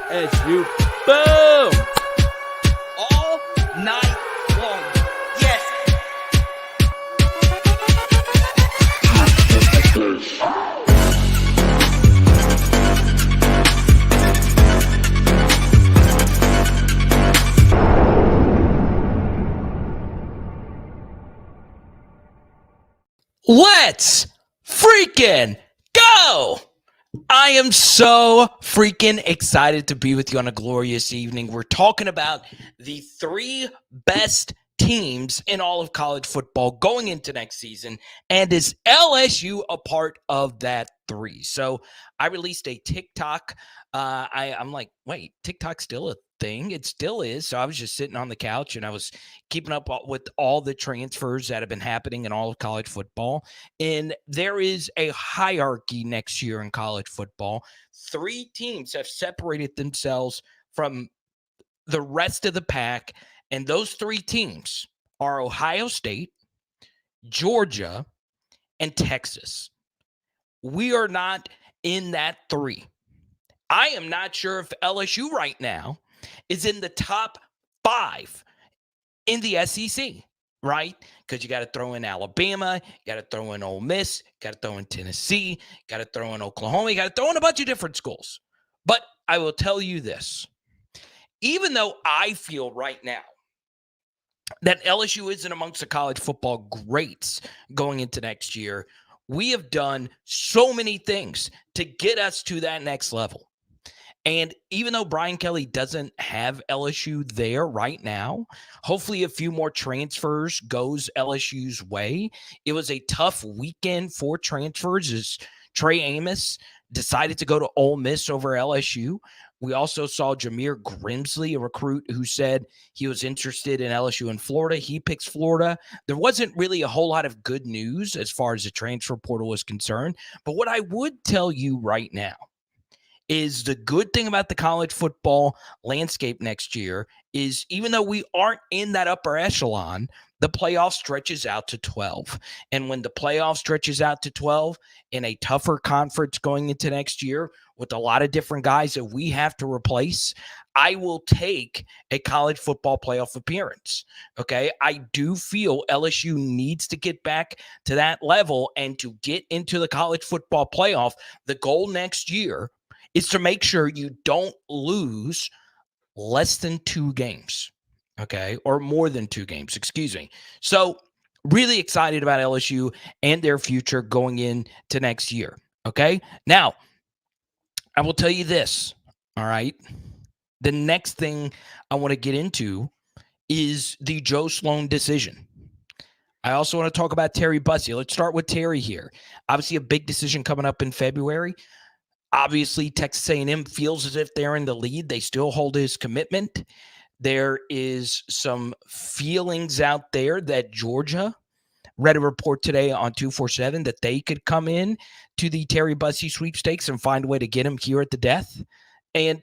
LSU. Boom! All night long. Yes. Let's freaking go! I am so freaking excited to be with you on a glorious evening. We're talking about the three best teams in all of college football going into next season, and is LSU a part of that three? So I released a TikTok. I'm like, wait, TikTok's still a thing? It still is. So I was just sitting on the couch and I was keeping up with all the transfers that have been happening in all of college football. And there is a hierarchy next year in college football. Three teams have separated themselves from the rest of the pack, and those three teams are Ohio State, Georgia, and Texas. We are not in that three. I am not sure if LSU right now is in the top 5 in the SEC, right? Because you got to throw in Alabama, you got to throw in Ole Miss, you got to throw in Tennessee, you got to throw in Oklahoma, you got to throw in a bunch of different schools. But I will tell you this. Even though I feel right now that LSU isn't amongst the college football greats going into next year, we have done so many things to get us to that next level. And even though Brian Kelly doesn't have LSU there right now, hopefully a few more transfers goes LSU's way. It was a tough weekend for transfers as Trey Amos decided to go to Ole Miss over LSU. We also saw Jameer Grimsley, a recruit who said he was interested in LSU in Florida. He picks Florida. There wasn't really a whole lot of good news as far as the transfer portal is concerned. But what I would tell you right now is the good thing about the college football landscape next year is even though we aren't in that upper echelon, the playoff stretches out to 12. And when the playoff stretches out to 12 in a tougher conference going into next year with a lot of different guys that we have to replace, I will take a college football playoff appearance. Okay. I do feel LSU needs to get back to that level, and to get into the college football playoff, the goal next year is to make sure you don't lose less than 2 games, okay? Or more than 2 games, excuse me. So really excited about LSU and their future going into next year, okay? Now, I will tell you this, all right? The next thing I want to get into is the Joe Sloan decision. I also want to talk about Terry Bussey. Let's start with Terry here. Obviously, a big decision coming up in February. Obviously, Texas A&M feels as if they're in the lead. They still hold his commitment. There is some feelings out there that Georgia read a report today on 247 that they could come in to the Terry Bussey sweepstakes and find a way to get him here at the death. And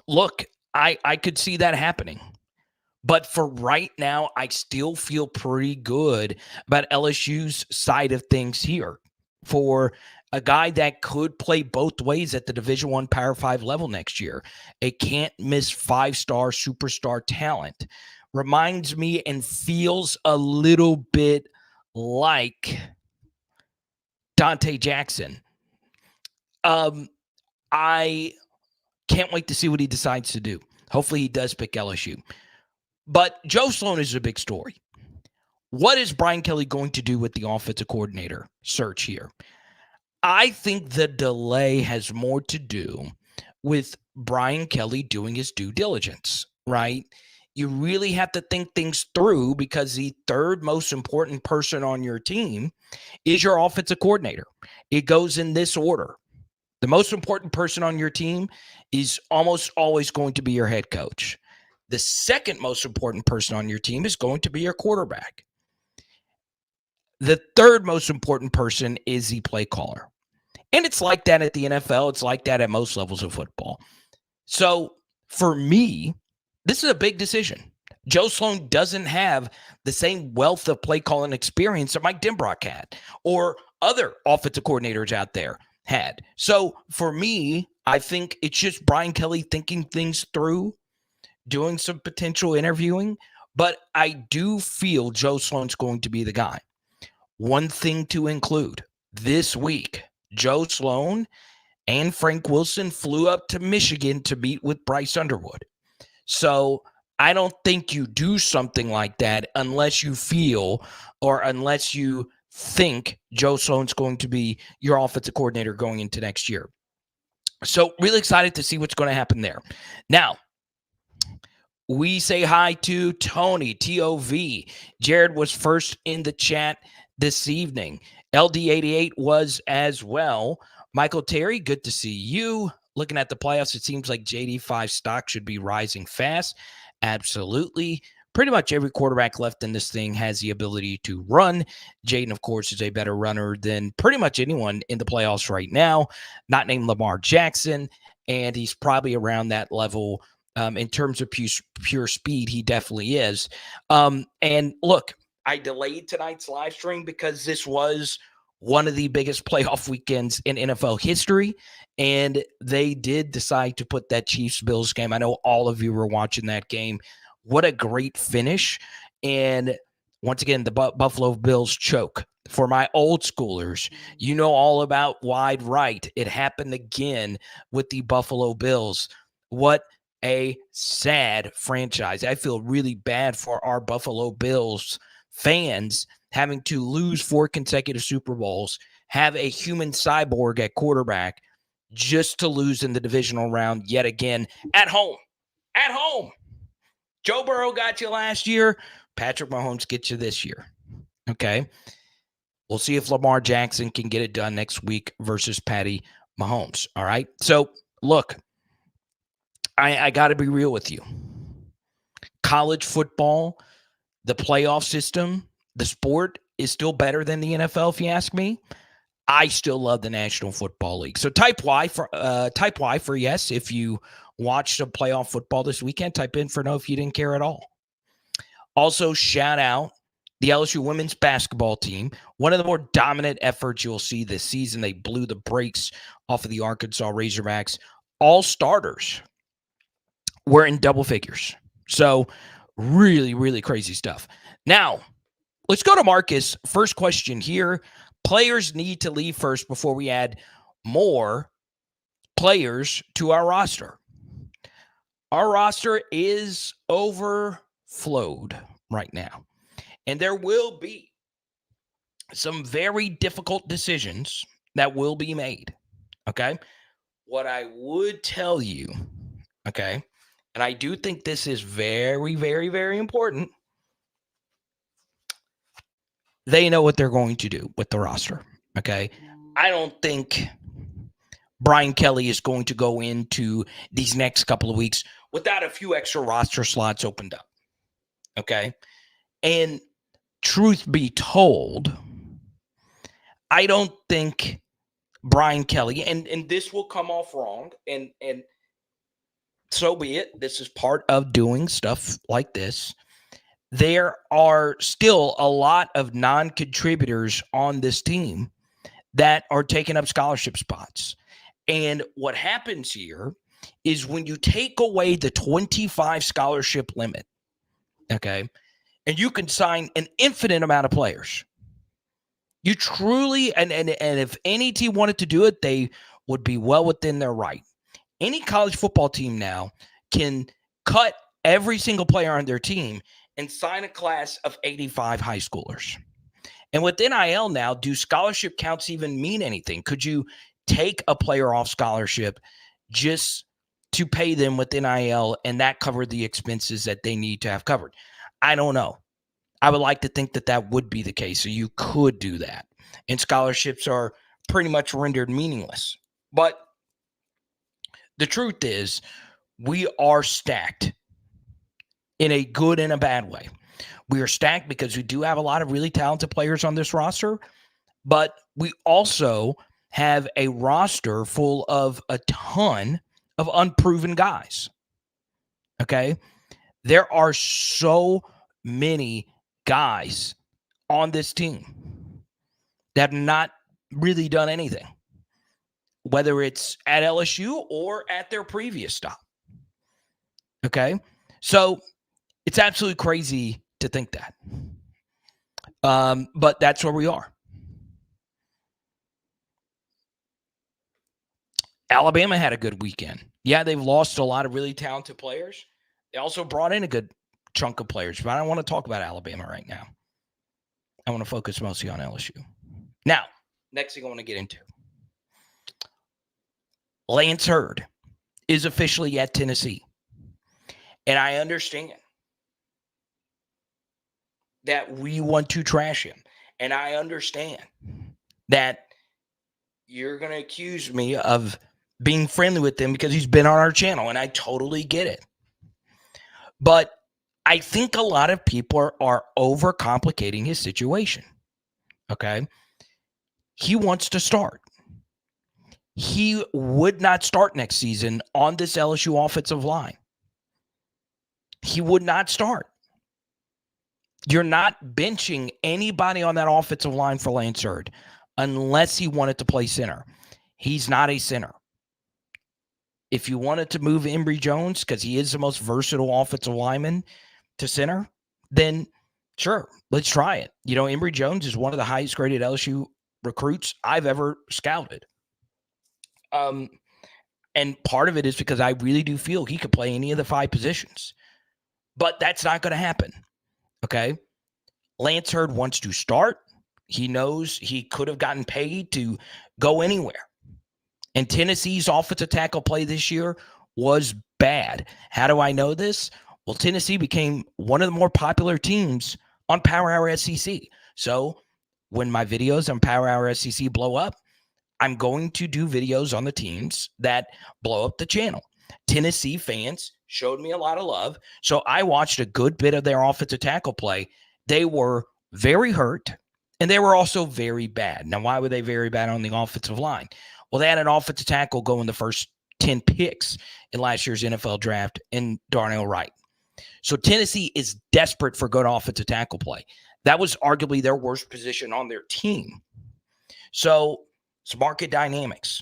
look, I could see that happening. But for right now, I still feel pretty good about LSU's side of things here for a guy that could play both ways at the Division I Power 5 level next year. A can't-miss 5-star superstar talent. Reminds me and feels a little bit like Dante Jackson. I can't wait to see what he decides to do. Hopefully he does pick LSU. But Joe Sloan is a big story. What is Brian Kelly going to do with the offensive coordinator search here? I think the delay has more to do with Brian Kelly doing his due diligence, right? You really have to think things through because the third most important person on your team is your offensive coordinator. It goes in this order. The most important person on your team is almost always going to be your head coach. The second most important person on your team is going to be your quarterback. The third most important person is the play caller. And it's like that at the NFL. It's like that at most levels of football. So for me, this is a big decision. Joe Sloan doesn't have the same wealth of play calling experience that Mike Denbrock had or other offensive coordinators out there had. So for me, I think it's just Brian Kelly thinking things through, doing some potential interviewing, but I do feel Joe Sloan's going to be the guy. One thing to include this week, Joe Sloan and Frank Wilson flew up to Michigan to meet with Bryce Underwood. So I don't think you do something like that unless you feel or unless you think Joe Sloan's going to be your offensive coordinator going into next year. So really excited to see what's going to happen there. Now, we say hi to Tony, TOV. Jared was first in the chat this evening. LD88 was as well. Michael Terry, good to see you. Looking at the playoffs, it seems like JD5 stock should be rising fast. Absolutely. Pretty much every quarterback left in this thing has the ability to run. Jaden, of course, is a better runner than pretty much anyone in the playoffs right now, not named Lamar Jackson, and he's probably around that level. In terms of pure speed, he definitely is. And look, I delayed tonight's live stream because this was one of the biggest playoff weekends in NFL history, and they did decide to put that Chiefs-Bills game. I know all of you were watching that game. What a great finish. And once again, the Buffalo Bills choke. For my old schoolers, you know all about wide right. It happened again with the Buffalo Bills. What a sad franchise. I feel really bad for our Buffalo Bills fans having to lose 4 consecutive Super Bowls, have a human cyborg at quarterback just to lose in the divisional round yet again at home. At home. Joe Burrow got you last year. Patrick Mahomes gets you this year. Okay. We'll see if Lamar Jackson can get it done next week versus Patty Mahomes. All right. So look, I got to be real with you. College football, the playoff system, the sport is still better than the NFL, if you ask me. I still love the National Football League. So type Y for yes if you watched some playoff football this weekend. Type in for no if you didn't care at all. Also, shout out the LSU women's basketball team. One of the more dominant efforts you'll see this season. They blew the brakes off of the Arkansas Razorbacks. All starters were in double figures. So really, really crazy stuff. Now, let's go to Marcus. First question here. Players need to leave first before we add more players to our roster. Our roster is overflowed right now. And there will be some very difficult decisions that will be made. Okay? What I would tell you, okay, and I do think this is very, very, very important. They know what they're going to do with the roster, okay? I don't think Brian Kelly is going to go into these next couple of weeks without a few extra roster slots opened up, okay? And truth be told, I don't think Brian Kelly, and this will come off wrong, and so be it. This is part of doing stuff like this. There are still a lot of non-contributors on this team that are taking up scholarship spots. And what happens here is when you take away the 25 scholarship limit, okay, and you can sign an infinite amount of players. You truly, and if any team wanted to do it, they would be well within their right. Any college football team now can cut every single player on their team and sign a class of 85 high schoolers. And with NIL now, do scholarship counts even mean anything? Could you take a player off scholarship just to pay them with NIL and that cover the expenses that they need to have covered? I don't know. I would like to think that that would be the case. So you could do that. And scholarships are pretty much rendered meaningless. But the truth is, we are stacked in a good and a bad way. We are stacked because we do have a lot of really talented players on this roster, but we also have a roster full of a ton of unproven guys. Okay? There are so many guys on this team that have not really done anything. whether it's at LSU or at their previous stop. Okay? So it's absolutely crazy to think that. But that's where we are. Alabama had a good weekend. Yeah, they've lost a lot of really talented players. They also brought in a good chunk of players, but I don't want to talk about Alabama right now. I want to focus mostly on LSU. Now, next thing I want to get into. Lance Hurd is officially at Tennessee. And I understand that we want to trash him. And I understand that you're going to accuse me of being friendly with him because he's been on our channel, and I totally get it. But I think a lot of people are overcomplicating his situation. Okay? He wants to start. He would not start next season on this LSU offensive line. He would not start. You're not benching anybody on that offensive line for Lance Hurd unless he wanted to play center. He's not a center. If you wanted to move Emory Jones, because he is the most versatile offensive lineman, to center, then sure, let's try it. You know, Emory Jones is one of the highest graded LSU recruits I've ever scouted. And part of it is because I really do feel he could play any of the 5 positions. But that's not going to happen. Okay? Lance Hurd wants to start. He knows he could have gotten paid to go anywhere. And Tennessee's offensive tackle play this year was bad. How do I know this? Well, Tennessee became one of the more popular teams on Power Hour SEC. So when my videos on Power Hour SEC blow up, I'm going to do videos on the teams that blow up the channel. Tennessee fans showed me a lot of love. So I watched a good bit of their offensive tackle play. They were very hurt, and they were also very bad. Now, why were they very bad on the offensive line? Well, they had an offensive tackle go in the first 10 picks in last year's NFL draft in Darnell Wright. So Tennessee is desperate for good offensive tackle play. That was arguably their worst position on their team. So it's market dynamics.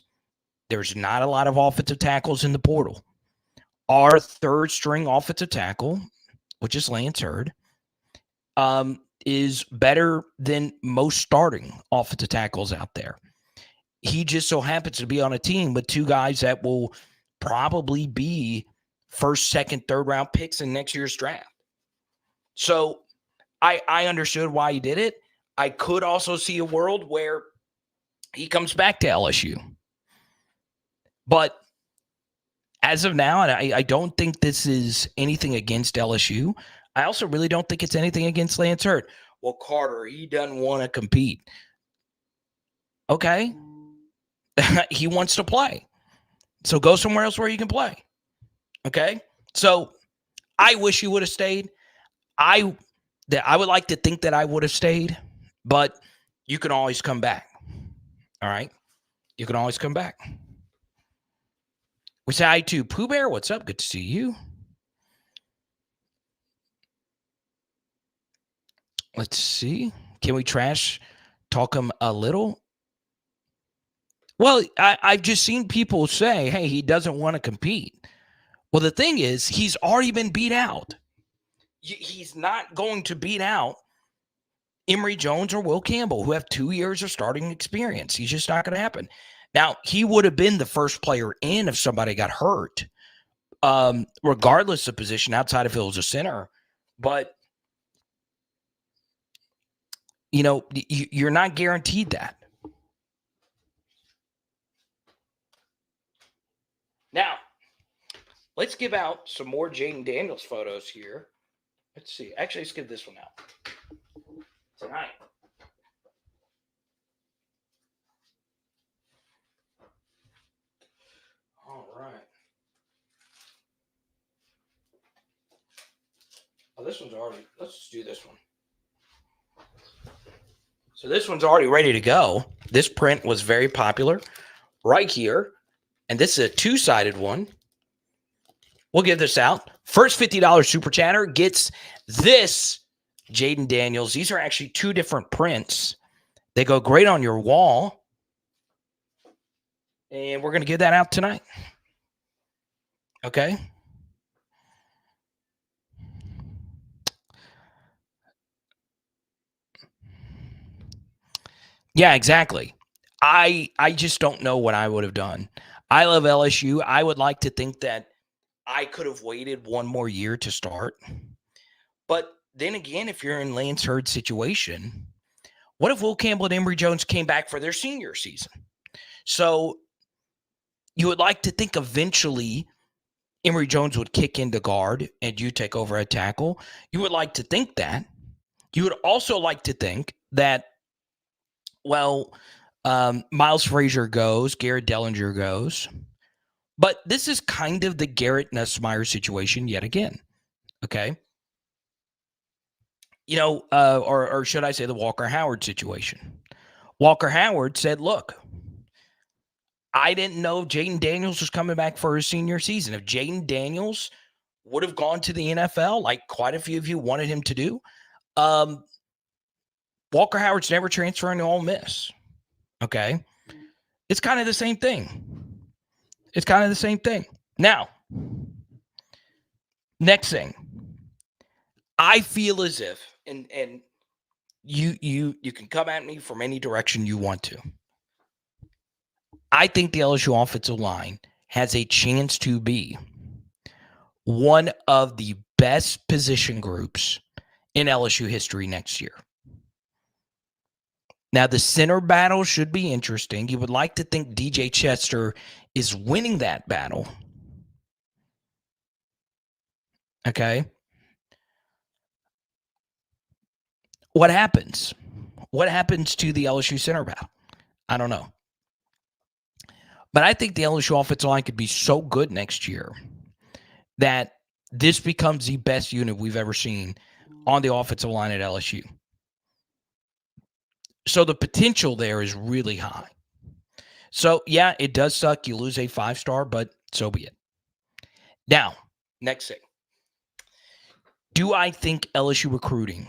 There's not a lot of offensive tackles in the portal. Our third string offensive tackle, which is Lance Hurd, is better than most starting offensive tackles out there. He just so happens to be on a team with 2 guys that will probably be first, second, third round picks in next year's draft. So I understood why he did it. I could also see a world where he comes back to LSU. But as of now, and I don't think this is anything against LSU, I also really don't think it's anything against Lance Hurd. Well, Carter, he doesn't want to compete. Okay. He wants to play. So go somewhere else where you can play. Okay? So I wish he would have stayed. I would like to think that I would have stayed, but you can always come back. All right? You can always come back. We say hi to Pooh Bear. What's up? Good to see you. Let's see. Can we trash talk him a little? Well, I've just seen people say, hey, he doesn't want to compete. Well, the thing is, he's already been beat out. He's not going to beat out Emory Jones or Will Campbell, who have 2 years of starting experience. He's just not going to happen. Now, he would have been the first player in if somebody got hurt, regardless of position, outside if it was a center. But, you know, you're not guaranteed that. Now, let's give out some more Jaden Daniels photos here. Let's see. Actually, let's give this one out tonight. All right. Oh, this one's already. Let's just do this one. So this one's already ready to go. This print was very popular right here. And this is a 2-sided one. We'll give this out. First $50 super chatter gets this Jaden Daniels. These are actually 2 different prints. They go great on your wall. And we're going to get that out tonight. Okay? Yeah, exactly. I just don't know what I would have done. I love LSU. I would like to think that I could have waited one more year to start. But then again, if you're in Lance Hurd's situation, what if Will Campbell and Emory Jones came back for their senior season? So you would like to think eventually Emory Jones would kick into guard and you take over at tackle. You would like to think that. You would also like to think that, well, Miles Frazier goes, Garrett Dellinger goes. But this is kind of the Garrett Nussmeier situation yet again. Okay. Or should I say the Walker Howard situation? Walker Howard said, look, I didn't know if Jaden Daniels was coming back for his senior season. If Jaden Daniels would have gone to the NFL, like quite a few of you wanted him to do, Walker Howard's never transferring to Ole Miss. Okay. It's kind of the same thing. Now, next thing. I feel as if, and you can come at me from any direction you want to. I think the LSU offensive line has a chance to be one of the best position groups in LSU history next year. Now, the center battle should be interesting. You would like to think DJ Chester is winning that battle. Okay. What happens? What happens to the LSU center battle? I don't know. But I think the LSU offensive line could be so good next year that this becomes the best unit we've ever seen on the offensive line at LSU. So the potential there is really high. So, yeah, it does suck. You lose a 5-star, but so be it. Now, next thing. Do I think LSU recruiting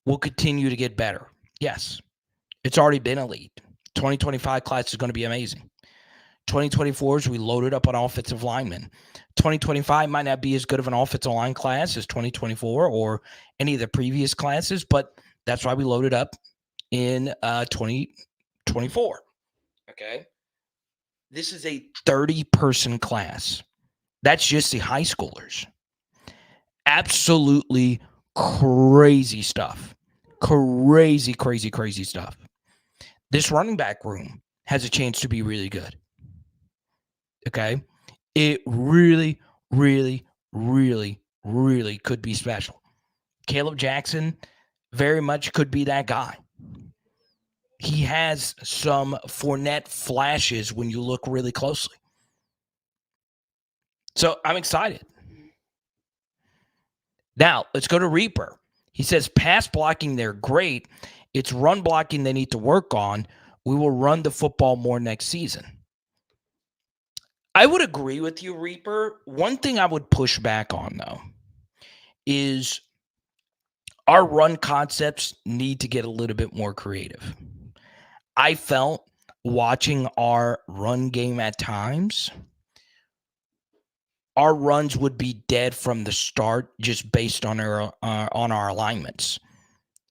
will continue to get better? Yes. It's already been elite. 2025 class is going to be amazing. 2024s, we loaded up on offensive linemen. 2025 might not be as good of an offensive line class as 2024 or any of the previous classes, but that's why we loaded up in 2024. Okay. This is a 30-person class. That's just the high schoolers. Absolutely crazy stuff. Crazy stuff. This running back room has a chance to be really good. Okay. It really could be special. Caleb Jackson very much could be that guy. He has some Fournette flashes when you look really closely. So I'm excited. Now, let's go to Reaper. He says, pass blocking, they're great. It's run blocking they need to work on. We will run the football more next season. I would agree with you, Reaper. One thing I would push back on, though, is our run concepts need to get a little bit more creative. I felt watching our run game at times, our runs would be dead from the start just based on our alignments.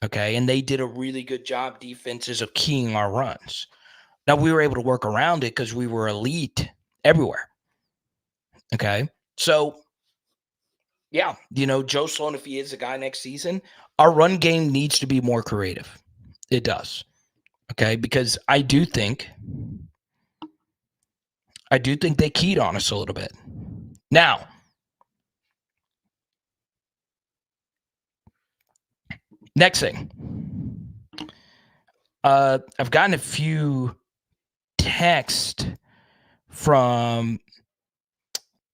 Okay, and they did a really good job, defenses, of keying our runs. Now, we were able to work around it because we were elite everywhere. Okay, so yeah, Joe Sloan, if he is a guy next season, our run game needs to be more creative. It does. Okay, because I do think they keyed on us a little bit. Now, next thing. I've gotten a few texts from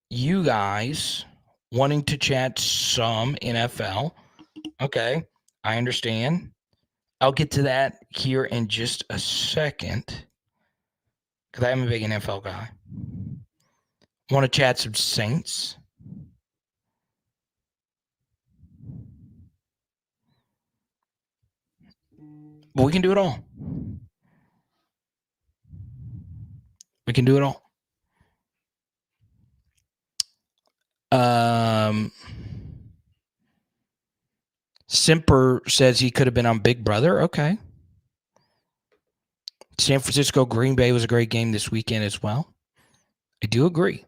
you guys wanting to chat some NFL. Okay, I understand. I'll get to that here in just a second because I'm a big NFL guy. Want to chat some Saints. But we can do it all. We can do it all. Simper says he could have been on Big Brother. Okay. San Francisco Green Bay was a great game this weekend as well. I do agree.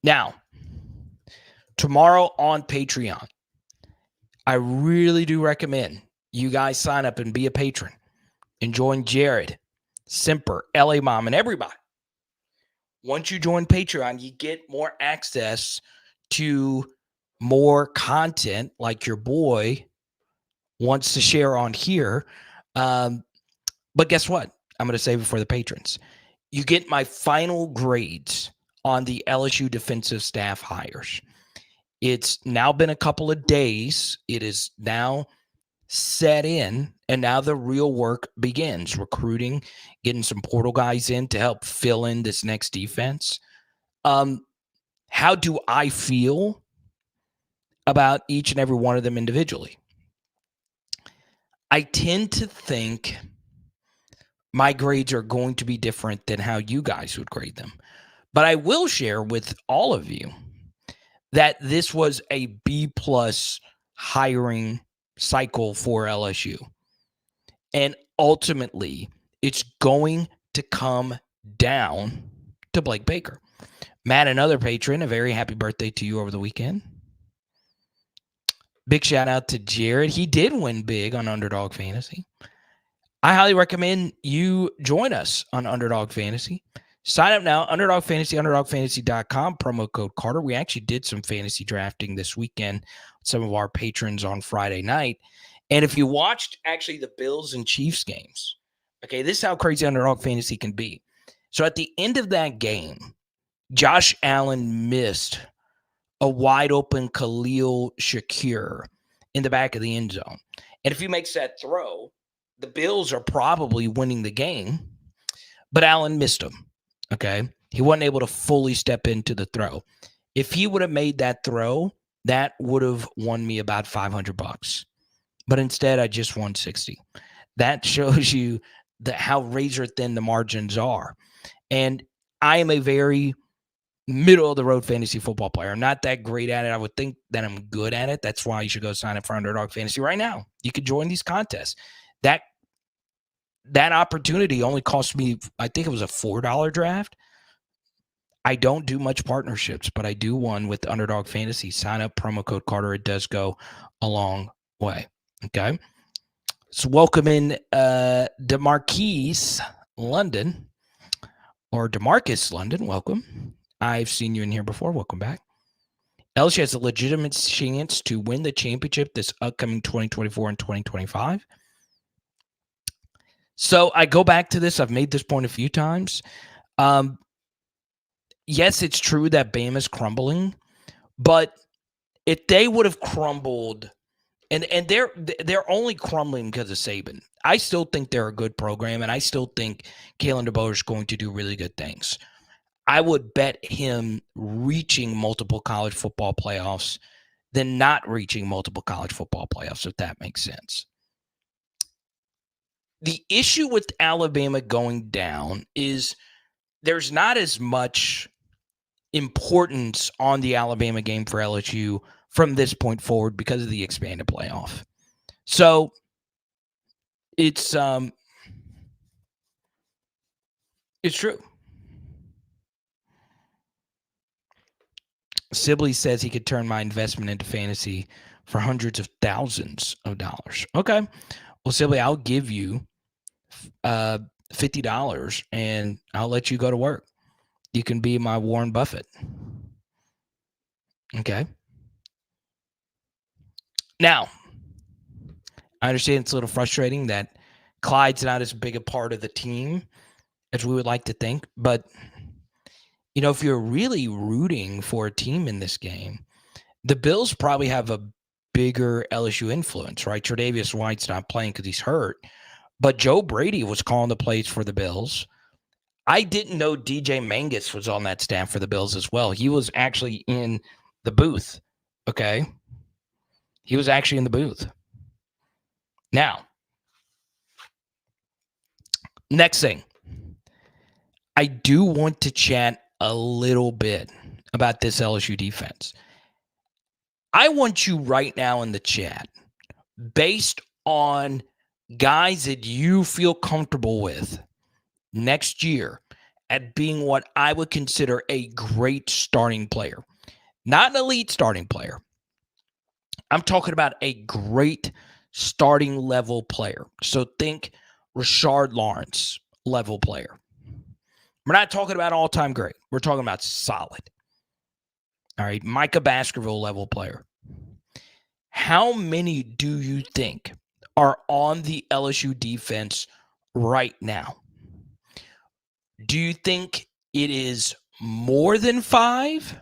Now, tomorrow on Patreon, I really do recommend you guys sign up and be a patron and join Jared, Simper, LA Mom, and everybody. Once you join Patreon, you get more access to more content like your boy wants to share on here. But guess what? I'm going to save it for the patrons. You get my final grades on the LSU defensive staff hires. It's now been a couple of days. It is now set in, and now the real work begins. Recruiting, getting some portal guys in to help fill in this next defense. How do I feel about each and every one of them individually? I tend to think my grades are going to be different than how you guys would grade them. But I will share with all of you that this was a B+ hiring cycle for LSU. And ultimately, it's going to come down to Blake Baker. Matt, another patron, a very happy birthday to you over the weekend. Big shout out to Jared. He did win big on Underdog Fantasy. I highly recommend you join us on Underdog Fantasy. Sign up now, Underdog Fantasy, underdogfantasy.com, promo code Carter. We actually did some fantasy drafting this weekend with some of our patrons on Friday night. And if you watched actually the Bills and Chiefs games, okay, this is how crazy Underdog Fantasy can be. So at the end of that game, Josh Allen missed a wide open Khalil Shakir in the back of the end zone. And if he makes that throw, the Bills are probably winning the game, but Allen missed him. Okay. He wasn't able to fully step into the throw. If he would have made that throw, that would have won me about $500. But instead, I just won 60. That shows you how razor thin the margins are. And I am a very middle of the road fantasy football player. I'm not that great at it. I would think that I'm good at it. That's why you should go sign up for Underdog Fantasy right now. You could join these contests. That opportunity only cost me, I think it was a $4 draft. I don't do much partnerships, but I do one with Underdog Fantasy. Sign up, promo code Carter. It does go a long way. Okay. So welcome in DeMarquise London, or DeMarcus London. Welcome. I've seen you in here before. Welcome back. LSU has a legitimate chance to win the championship this upcoming 2024 and 2025. So I go back to this. I've made this point a few times. Yes, it's true that Bama's crumbling, but if they would have crumbled, and they're only crumbling because of Saban. I still think they're a good program, and I still think Kalen DeBoer is going to do really good things. I would bet him reaching multiple college football playoffs than not reaching multiple college football playoffs, if that makes sense. The issue with Alabama going down is there's not as much importance on the Alabama game for LSU from this point forward because of the expanded playoff. So it's true. Sibley says he could turn my investment into fantasy for hundreds of thousands of dollars. Okay. Well, Sibley, I'll give you $50 and I'll let you go to work. You can be my Warren Buffett. Okay. Now, I understand it's a little frustrating that Clyde's not as big a part of the team as we would like to think, but you know, if you're really rooting for a team in this game, the Bills probably have a bigger LSU influence, right? Tre'Davious White's not playing because he's hurt, but Joe Brady was calling the plays for the Bills. I didn't know DJ Mangus was on that staff for the Bills as well. He was actually in the booth, okay? He was actually in the booth. Now, next thing. I do want to chat a little bit about this LSU defense. I want you right now in the chat, based on guys that you feel comfortable with next year at being what I would consider a great starting player, not an elite starting player. I'm talking about a great starting level player. So think Rashard Lawrence level player. We're not talking about all-time great. We're talking about solid. All right, Micah Baskerville level player. How many do you think are on the LSU defense right now? Do you think it is more than 5?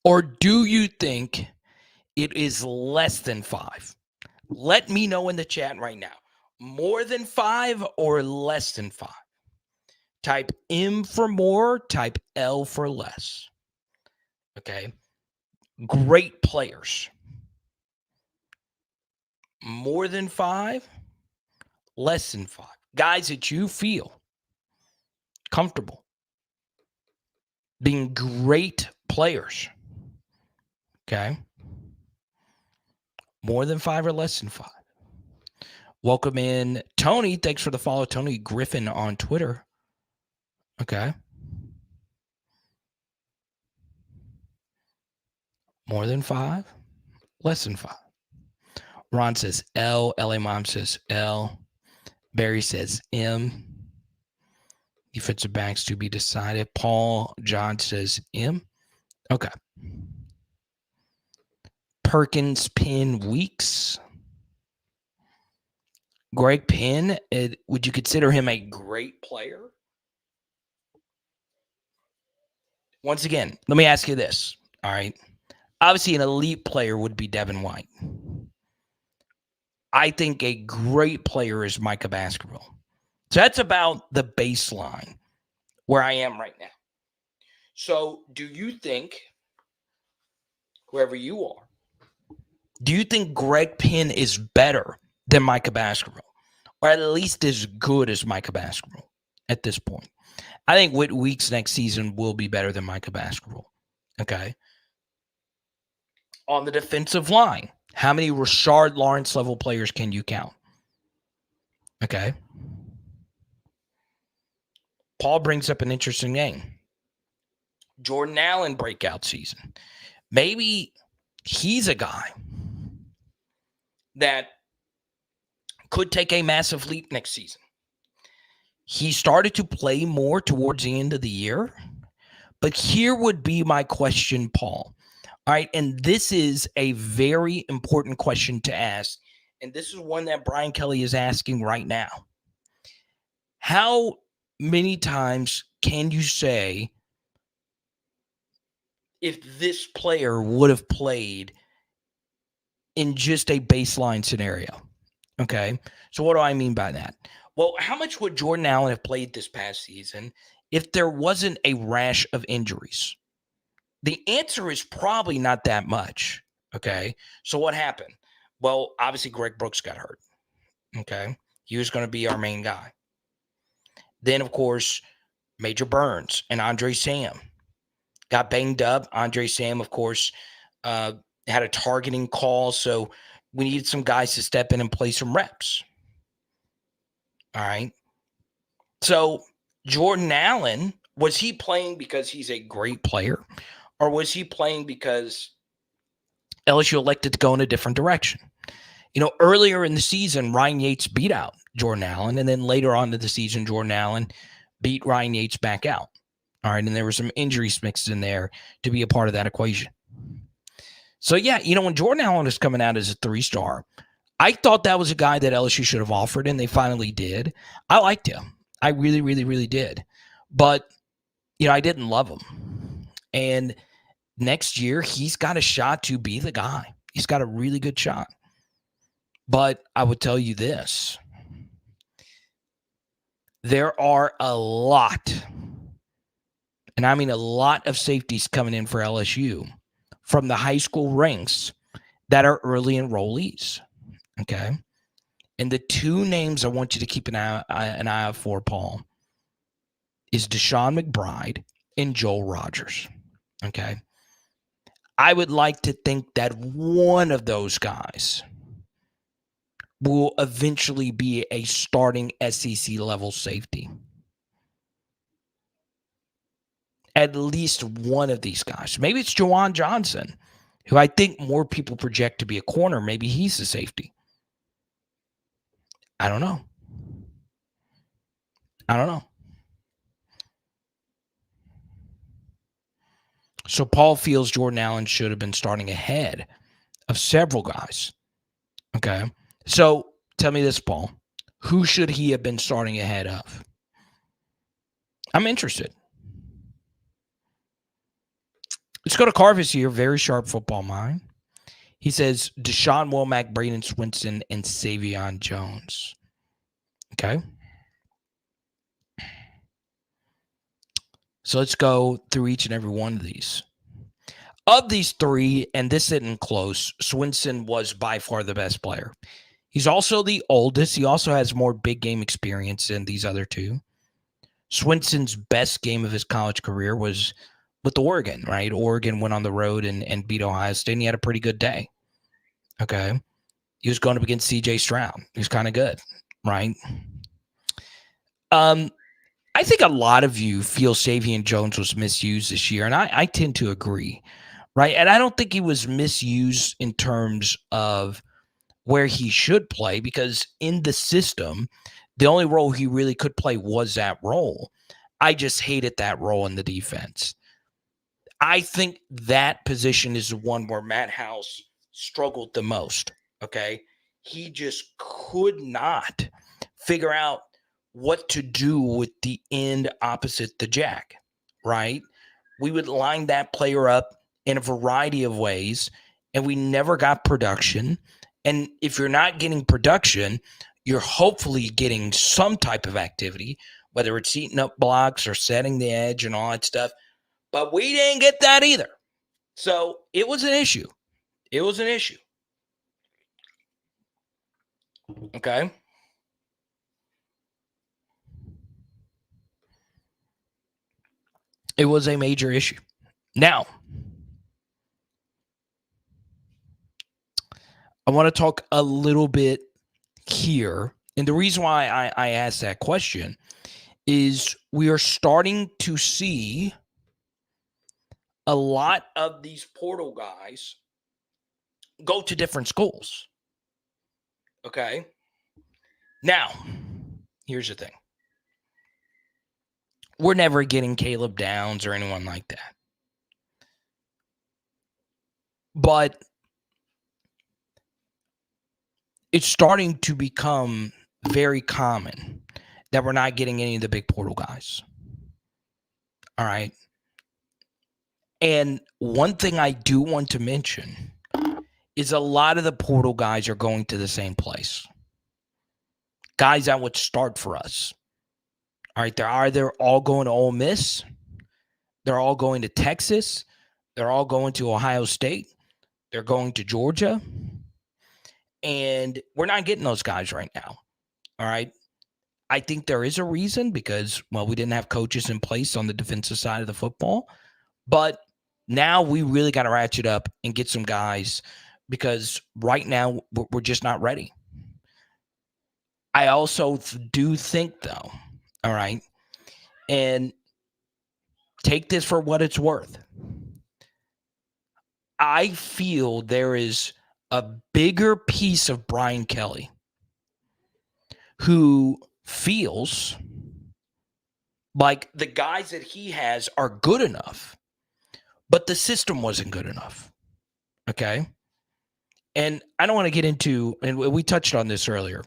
Or do you think it is less than 5? Let me know in the chat right now. More than 5 or less than 5? Type M for more, type L for less. Okay. Great players. More than 5, less than 5. Guys that you feel comfortable being great players. Okay. More than 5 or less than 5. Welcome in Tony. Thanks for the follow, Tony Griffin on Twitter. Okay. More than 5, less than 5. Ron says L. LA Mom says L. Barry says M. Defensive backs to be decided. Paul John says M. Okay. Perkins, Penn, Weeks. Greg Penn, would you consider him a great player? Once again, let me ask you this. All right. Obviously, an elite player would be Devin White. I think a great player is Micah Baskerville. So that's about the baseline where I am right now. So do you think, wherever you are, do you think Greg Penn is better than Micah Baskerville? Or at least as good as Micah Baskerville at this point? I think Whit Weeks next season will be better than Micah Baskerville. Okay. On the defensive line, how many Rashard Lawrence level players can you count? Okay. Paul brings up an interesting name. Jordan Allen breakout season. Maybe he's a guy that could take a massive leap next season. He started to play more towards the end of the year. But here would be my question, Paul. All right, and this is a very important question to ask. And this is one that Brian Kelly is asking right now. How many times can you say if this player would have played in just a baseline scenario? Okay, so what do I mean by that? Well, how much would Jordan Allen have played this past season if there wasn't a rash of injuries? The answer is probably not that much. Okay, so what happened? Well, obviously Greg Brooks got hurt. Okay, he was going to be our main guy. Then, of course, Major Burns and Andre Sam got banged up. Andre Sam, of course, had a targeting call, so we needed some guys to step in and play some reps. All right. So Jordan Allen, was he playing because he's a great player, or was he playing because LSU elected to go in a different direction? You know, earlier in the season, Ryan Yates beat out Jordan Allen, and then later on in the season, Jordan Allen beat Ryan Yates back out. All right, and there were some injuries mixed in there to be a part of that equation. So, yeah, you know, when Jordan Allen was coming out as a 3-star, I thought that was a guy that LSU should have offered, and they finally did. I liked him. I really, really, really did. But, you know, I didn't love him. And next year, he's got a shot to be the guy. He's got a really good shot. But I would tell you this. There are a lot, and I mean a lot of safeties coming in for LSU from the high school ranks that are early enrollees. Okay. And the two names I want you to keep an eye out for, Paul, is Deshaun McBride and Joel Rogers. Okay. I would like to think that one of those guys will eventually be a starting SEC level safety. At least one of these guys. Maybe it's Juwan Johnson, who I think more people project to be a corner. Maybe he's a safety. I don't know. So Paul feels Jordan Allen should have been starting ahead of several guys. Okay. So tell me this, Paul. Who should he have been starting ahead of? I'm interested. Let's go to Carvis here. Very sharp football mind. He says Deshaun, Womack, Braden Swinson, and Savion Jones. Okay. So let's go through each and every one of these. Of these three, and this isn't close, Swinson was by far the best player. He's also the oldest. He also has more big game experience than these other two. Swinson's best game of his college career was with Oregon, right? Oregon went on the road and beat Ohio State, and he had a pretty good day. Okay. He was going up against CJ Stroud. He was kind of good, right? I think a lot of you feel Savion Jones was misused this year, and I tend to agree, right? And I don't think he was misused in terms of where he should play, because in the system, the only role he really could play was that role. I just hated that role in the defense. I think that position is the one where Matt House struggled the most, okay? He just could not figure out what to do with the end opposite the jack, right? We would line that player up in a variety of ways, and we never got production. And if you're not getting production, you're hopefully getting some type of activity, whether it's eating up blocks or setting the edge and all that stuff. But we didn't get that either. So it was an issue. It was an issue. Okay. It was a major issue. Now, I want to talk a little bit here. And the reason why I asked that question is we are starting to see a lot of these portal guys go to different schools. Okay. Now, here's the thing. We're never getting Caleb Downs or anyone like that. But it's starting to become very common that we're not getting any of the big portal guys. All right. And one thing I do want to mention is a lot of the portal guys are going to the same place. Guys that would start for us. All right. They're either all going to Ole Miss. They're all going to Texas. They're all going to Ohio State. They're going to Georgia. And we're not getting those guys right now. All right. I think there is a reason because, well, we didn't have coaches in place on the defensive side of the football. But now we really got to ratchet up and get some guys because right now we're just not ready. I also do think, though, all right, and take this for what it's worth. I feel there is a bigger piece of Brian Kelly who feels like the guys that he has are good enough, but the system wasn't good enough. Okay. And I don't want to get into, and we touched on this earlier.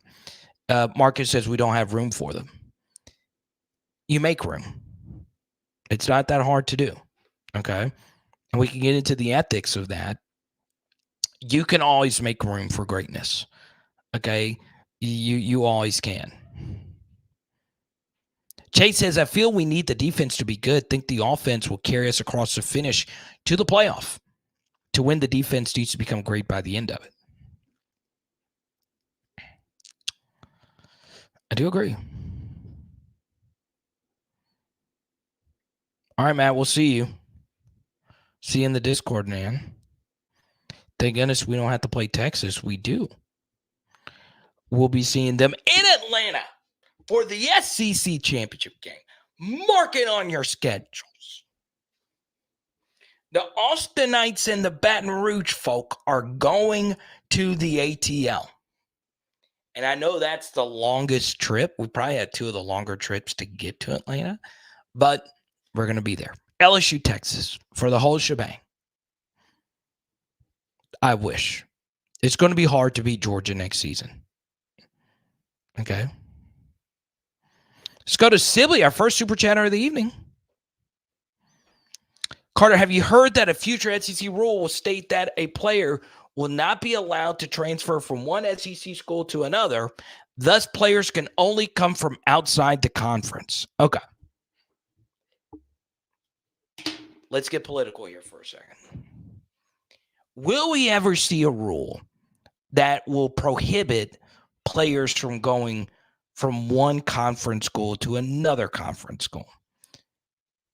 Marcus says we don't have room for them. You make room. It's not that hard to do. Okay. And we can get into the ethics of that. You can always make room for greatness. Okay. You always can. Chase says, I feel we need the defense to be good. Think the offense will carry us across the finish to the playoff. To win, the defense needs to become great by the end of it. I do agree. All right, Matt, we'll see you. See you in the Discord, man. Thank goodness we don't have to play Texas. We do. We'll be seeing them in Atlanta for the SEC championship game. Mark it on your schedules. The Austinites and the Baton Rouge folk are going to the ATL. And I know that's the longest trip. We probably had two of the longer trips to get to Atlanta, but we're going to be there. LSU, Texas, for the whole shebang. I wish. It's going to be hard to beat Georgia next season. Okay. Let's go to Sibley, our first super chatter of the evening. Carter, have you heard that a future SEC rule will state that a player will not be allowed to transfer from one SEC school to another? Thus, players can only come from outside the conference. Okay. Let's get political here for a second. Will we ever see a rule that will prohibit players from going from one conference school to another conference school?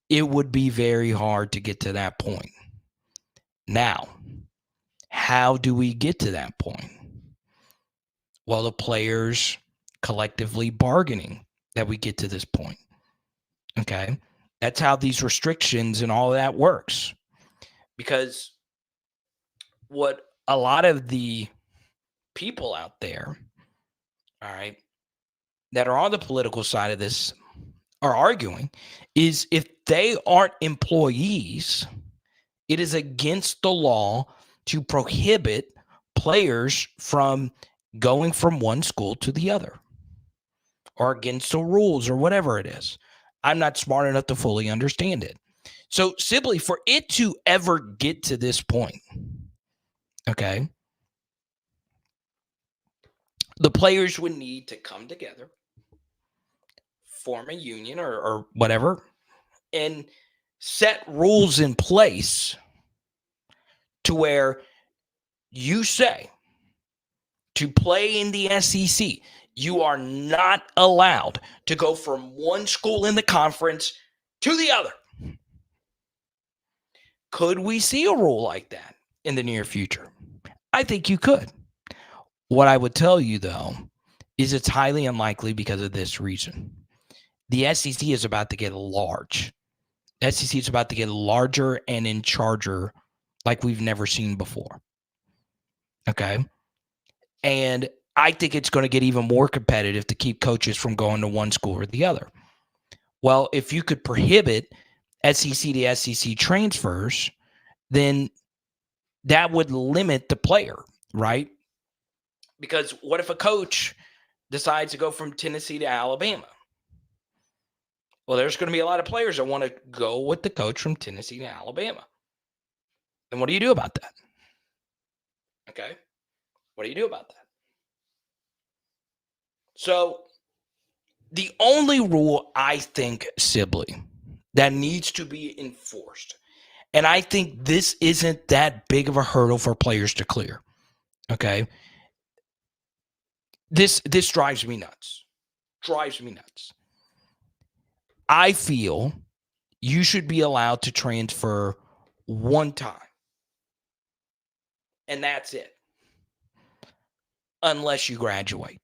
It would be very hard to get to that point. Now, how do we get to that point? Well, the players collectively bargaining that we get to this point. Okay? That's how these restrictions and all of that works. Because what a lot of the people out there, all right, that are on the political side of this are arguing is if they aren't employees, it is against the law to prohibit players from going from one school to the other or against the rules or whatever it is. I'm not smart enough to fully understand it. So simply for it to ever get to this point, okay, the players would need to come together, form a union or whatever, and set rules in place to where you say to play in the SEC, you are not allowed to go from one school in the conference to the other. Could we see a rule like that in the near future? I think you could. What I would tell you, though, is it's highly unlikely because of this reason. The SEC is about to get large. The SEC is about to get larger and in charger like we've never seen before. Okay? And I think it's going to get even more competitive to keep coaches from going to one school or the other. Well, if you could prohibit SEC to SEC transfers, then that would limit the player, right? Because what if a coach decides to go from Tennessee to Alabama? Well, there's going to be a lot of players that want to go with the coach from Tennessee to Alabama. And what do you do about that? Okay? What do you do about that? So the only rule I think, Sibley, that needs to be enforced, and I think this isn't that big of a hurdle for players to clear, okay? This drives me nuts. Drives me nuts. I feel you should be allowed to transfer one time. And that's it. Unless you graduate.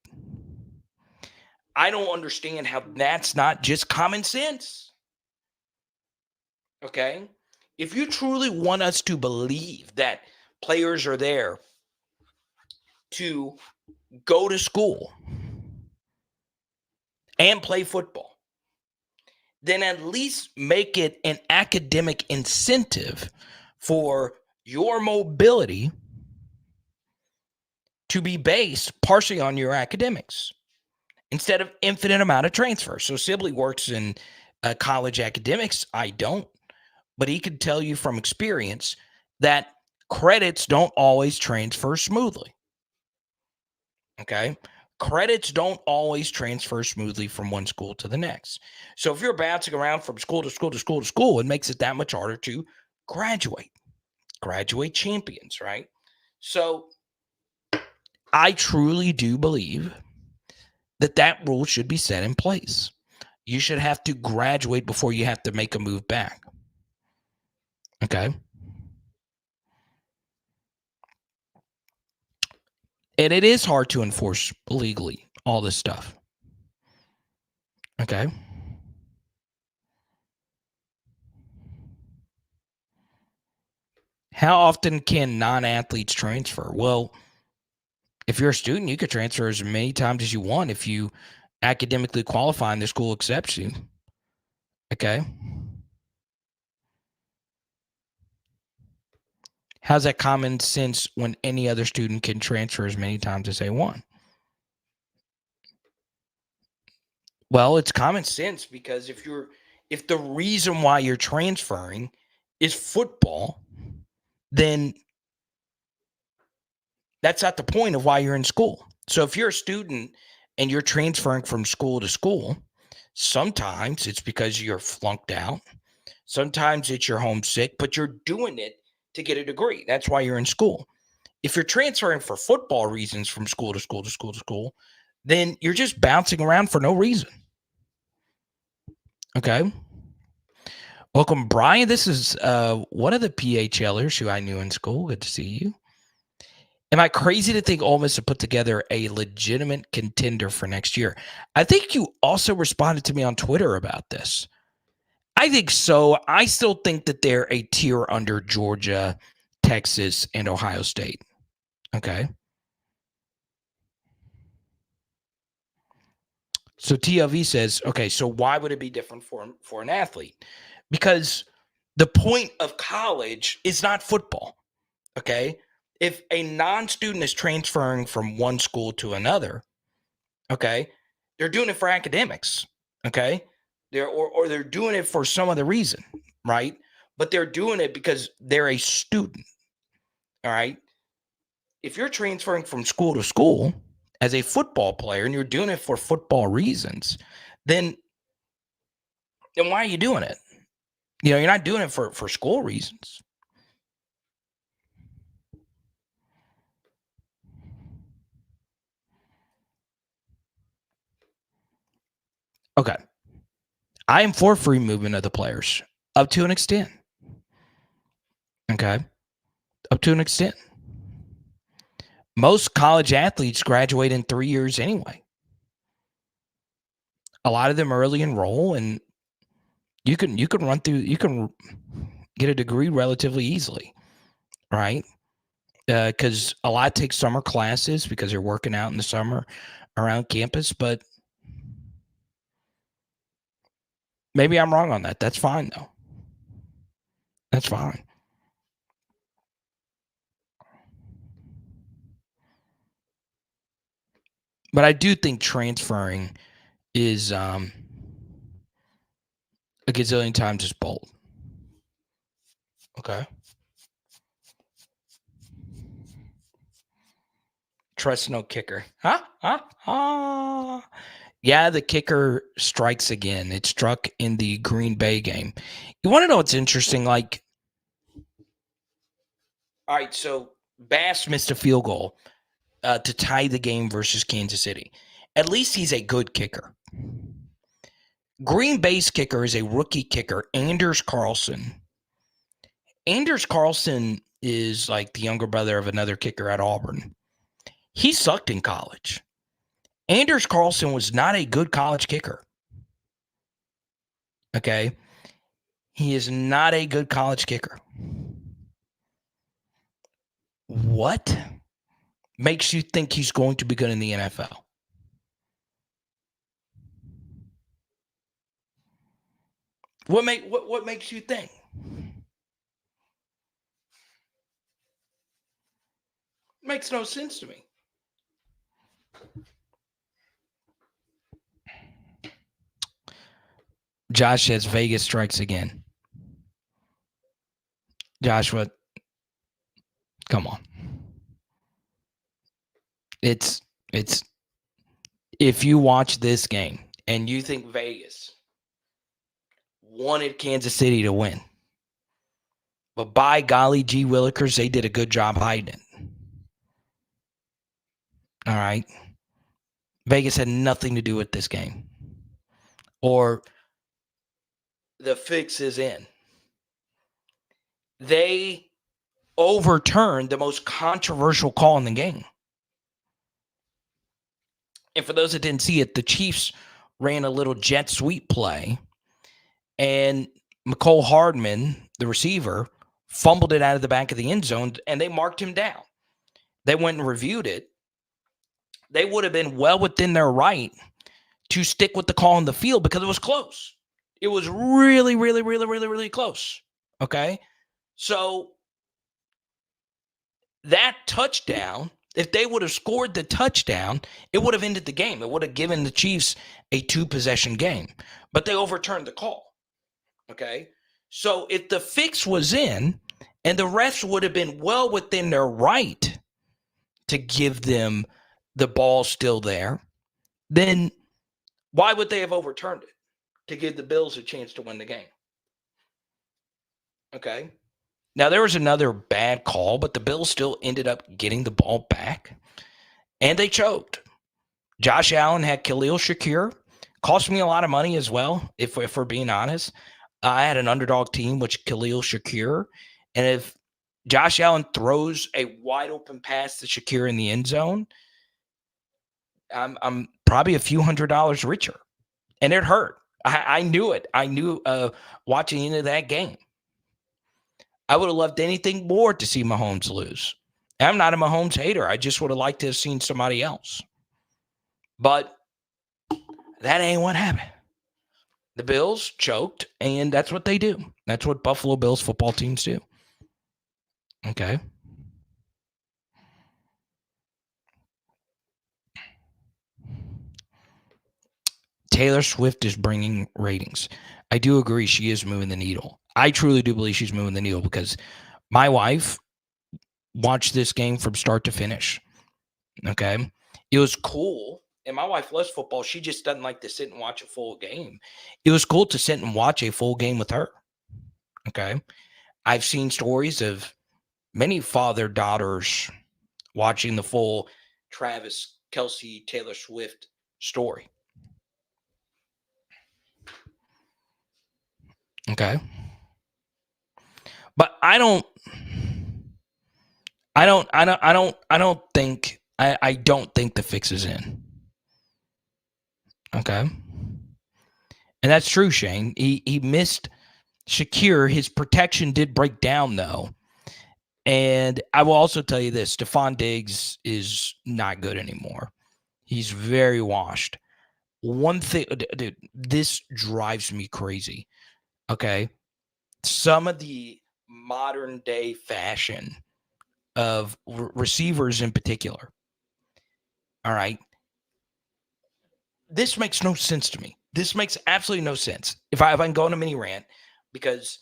I don't understand how that's not just common sense. Okay? If you truly want us to believe that players are there to go to school and play football, then at least make it an academic incentive for your mobility to be based partially on your academics instead of infinite amount of transfers. So Sibley works in college academics. I don't, but he could tell you from experience that credits don't always transfer smoothly. Okay? Credits don't always transfer smoothly from one school to the next. So if you're bouncing around from school to school to school to school, it makes it that much harder to graduate. Graduate champions, right? So I truly do believe that rule should be set in place. You should have to graduate before you have to make a move back. Okay. And it is hard to enforce legally all this stuff. Okay. How often can non-athletes transfer? Well, if you're a student, you could transfer as many times as you want if you academically qualify and the school accepts you. Okay. How's that common sense when any other student can transfer as many times as they want? Well, it's common sense because if the reason why you're transferring is football, then that's not the point of why you're in school. So if you're a student and you're transferring from school to school, sometimes it's because you're flunked out. Sometimes it's you're homesick, but you're doing it to get a degree. That's why you're in school. If you're transferring for football reasons from school to school to school to school, then you're just bouncing around for no reason. Okay. Welcome, Brian. This is one of the PHLers who I knew in school. Good to see you. Am I crazy to think Ole Miss have put together a legitimate contender for next year? I think you also responded to me on Twitter about this. I think so. I still think that they're a tier under Georgia, Texas, and Ohio State. Okay. So TLV says, okay, so why would it be different for an athlete? Because the point of college is not football. Okay. If a non-student is transferring from one school to another, okay, they're doing it for academics. Okay. Or they're doing it for some other reason, right? But they're doing it because they're a student. All right. If you're transferring from school to school as a football player and you're doing it for football reasons, then why are you doing it? You're not doing it for school reasons. Okay. I am for free movement of the players up to an extent. Okay. Up to an extent. Most college athletes graduate in 3 years anyway. A lot of them early enroll, and you can run through, you can get a degree relatively easily, right? Because a lot take summer classes because they're working out in the summer around campus, but maybe I'm wrong on that. That's fine, though. That's fine. But I do think transferring is a gazillion times as bold. Okay. Trust no kicker. Yeah, the kicker strikes again. It struck in the Green Bay game. You want to know what's interesting? Like, all right, so Bass missed a field goal to tie the game versus Kansas City. At least he's a good kicker. Green Bay's kicker is a rookie kicker, Anders Carlson. Anders Carlson is like the younger brother of another kicker at Auburn. He sucked in college. Anders Carlson was not a good college kicker. Okay? He is not a good college kicker. What makes you think he's going to be good in the NFL? What makes you think? Makes no sense to me. Josh says Vegas strikes again. Joshua, come on. It's if you watch this game and you think Vegas wanted Kansas City to win, but by golly gee willikers, they did a good job hiding it. All right. Vegas had nothing to do with this game. Or the fix is in. they overturned the most controversial call in the game. And for those that didn't see it, the Chiefs ran a little jet sweep play, and McCole Hardman, the receiver, fumbled it out of the back of the end zone, and they marked him down. They went and reviewed it. They would have been well within their right to stick with the call on the field because it was close. It was really, really, really, really, really close. Okay? So that touchdown, if they would have scored the touchdown, it would have ended the game. It would have given the Chiefs a 2-possession game. But they overturned the call. Okay? So if the fix was in, and the refs would have been well within their right to give them the ball still there, then why would they have overturned it? To give the Bills a chance to win the game. Okay? Now, there was another bad call, but the Bills still ended up getting the ball back, and they choked. Josh Allen had Khalil Shakir. Cost me a lot of money as well, if we're being honest. I had an underdog team, which Khalil Shakir, and if Josh Allen throws a wide open pass to Shakir in the end zone, I'm probably a few $100s richer, and it hurt. I knew it. I knew watching into that game. I would have loved anything more to see Mahomes lose. I'm not a Mahomes hater. I just would have liked to have seen somebody else. But that ain't what happened. The Bills choked, and that's what they do. That's what Buffalo Bills football teams do. Okay. Taylor Swift is bringing ratings. I do agree she is moving the needle. I truly do believe she's moving the needle because my wife watched this game from start to finish. Okay. It was cool. And my wife loves football. She just doesn't like to sit and watch a full game. It was cool to sit and watch a full game with her. Okay. I've seen stories of many father-daughters watching the full Travis Kelce Taylor Swift story. Okay. But I don't think the fix is in. Okay. And that's true, Shane. He missed Shakir. His protection did break down, though. And I will also tell you this. Stephon Diggs is not good anymore. He's very washed. One thing, dude, this drives me crazy. Okay. Some of the modern day fashion of receivers in particular. All right. This makes no sense to me. This makes absolutely no sense. If I can go on a mini rant, because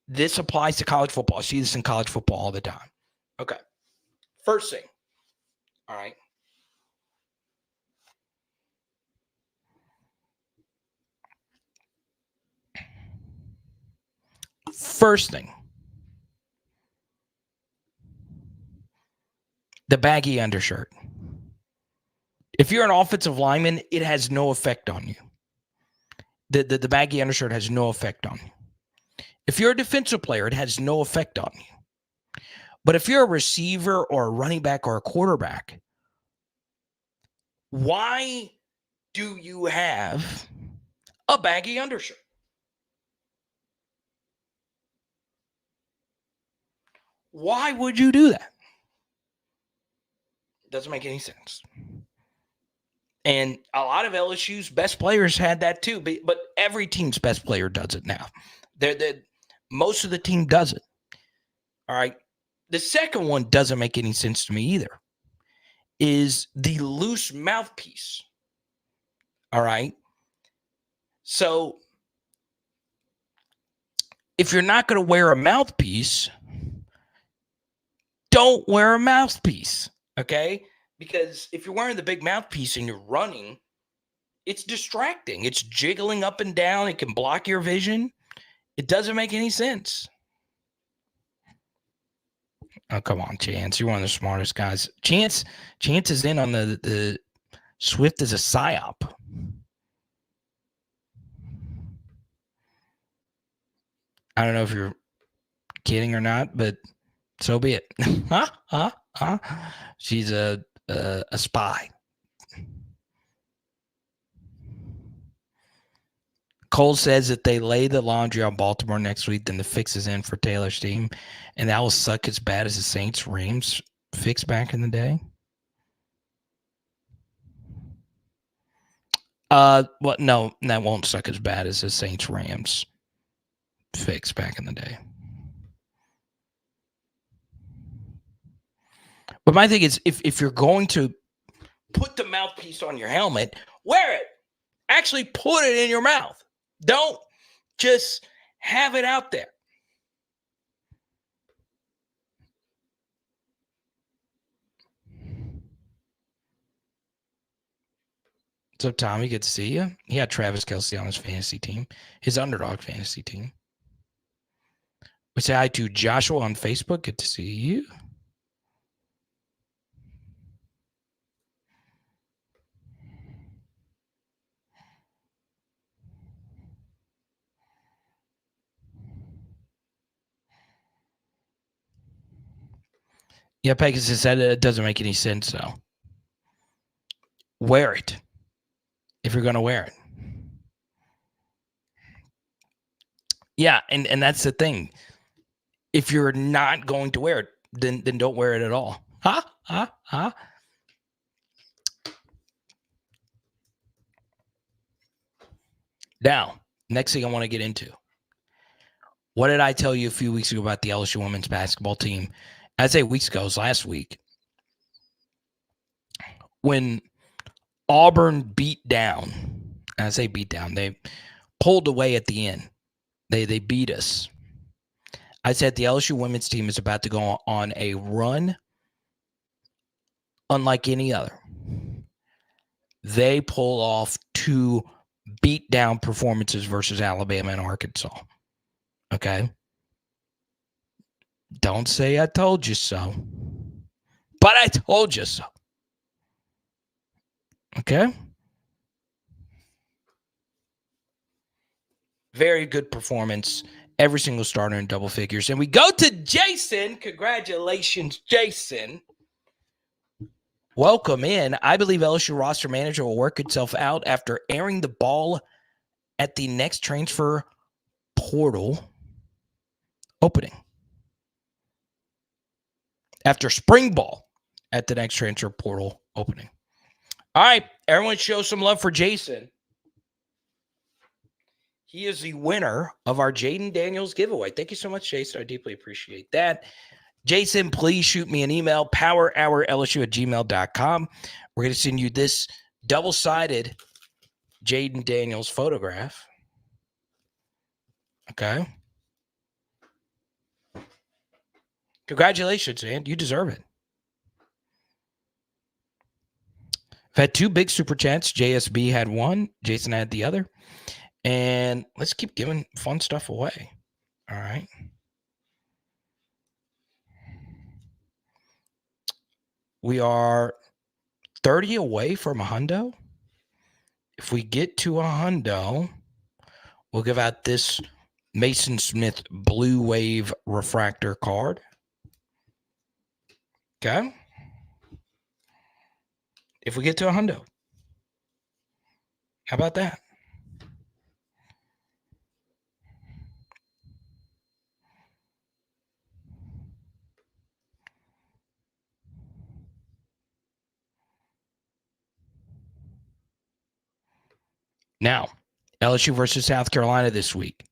this applies to college football. I see this in college football all the time. Okay. First thing. All right. First thing. The baggy undershirt. If you're an offensive lineman, it has no effect on you. The baggy undershirt has no effect on you. If you're a defensive player, it has no effect on you. But if you're a receiver or a running back or a quarterback, why do you have a baggy undershirt? Why would you do that? It doesn't make any sense. And a lot of LSU's best players had that too, but every team's best player does it now. Most of the team does it. All right. The second one doesn't make any sense to me either, is the loose mouthpiece. All right. So if you're not going to wear a mouthpiece, don't wear a mouthpiece. Okay. Because if you're wearing the big mouthpiece and you're running, it's distracting. It's jiggling up and down. It can block your vision. It doesn't make any sense. Oh, come on, Chance. You're one of the smartest guys. Chance is in on the Swift as a psyop. I don't know if you're kidding or not, but so be it. She's a spy. Cole says that they lay the laundry on Baltimore next week, then the fix is in for Taylor's team, and that will suck as bad as the Saints Rams fix back in the day. Well, no, that won't suck as bad as the Saints Rams fix back in the day. But my thing is, if you're going to put the mouthpiece on your helmet, wear it. Actually put it in your mouth. Don't just have it out there. So, Tommy, good to see you. He had Travis Kelce on his fantasy team, his underdog fantasy team. We say hi to Joshua on Facebook. Good to see you. Yeah, Pegasus said it doesn't make any sense, though. Wear it if you're going to wear it. Yeah, and that's the thing. If you're not going to wear it, then don't wear it at all. Now, next thing I want to get into. What did I tell you a few weeks ago about the LSU women's basketball team? I say weeks ago, it was last week. When Auburn beat down, and I say beat down, they pulled away at the end. They beat us. I said the LSU women's team is about to go on a run unlike any other. They pull off 2 beat-down performances versus Alabama and Arkansas. Okay? Don't say I told you so. But I told you so. Okay? Very good performance. Every single starter in double figures. And we go to Jason. Congratulations, Jason. Welcome in. I believe LSU roster manager will work itself out after airing the ball at the next transfer portal opening. After spring ball at the next transfer portal opening. All right, everyone show some love for Jason. He is the winner of our Jaden Daniels giveaway. Thank you so much, Jason. I deeply appreciate that. Jason, please shoot me an email, powerhourlsu@gmail.com. We're going to send you this double-sided Jaden Daniels photograph. Okay. Congratulations, man. You deserve it. I've had 2 big super chats. JSB had 1. Jason had the other. And let's keep giving fun stuff away. All right. We are 30 away from a hundo. If we get to a hundo, we'll give out this Mason Smith Blue Wave refractor card. Okay. If we get to a hundo. How about that? Now, LSU versus South Carolina this week.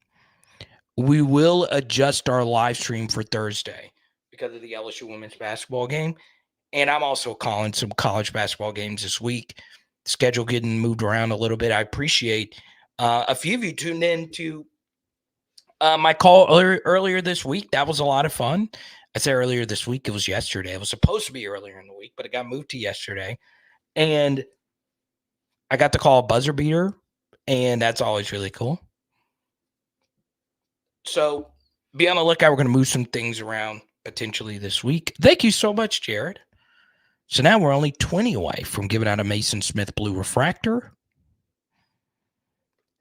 We will adjust our live stream for Thursday because of the LSU women's basketball game. And I'm also calling some college basketball games this week. Schedule getting moved around a little bit. I appreciate a few of you tuned in to my call earlier this week. That was a lot of fun. I said earlier this week. It was yesterday. It was supposed to be earlier in the week, but it got moved to yesterday. And I got to call a buzzer beater, and that's always really cool. So be on the lookout. We're going to move some things around potentially this week. Thank you so much, Jared. So now we're only 20 away from giving out a Mason Smith Blue refractor.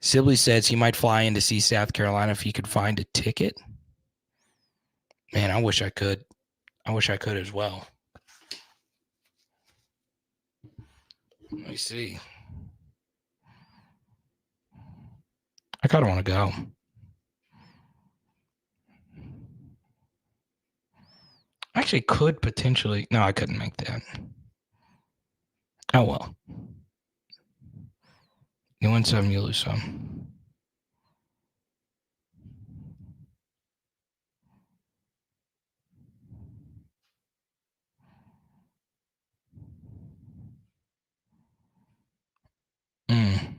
Sibley says he might fly in to see South Carolina if he could find a ticket. Man, I wish I could. I wish I could as well. Let me see. I kind of want to go. I actually could potentially. No, I couldn't make that. Oh, well. You win some, you lose some. Mm.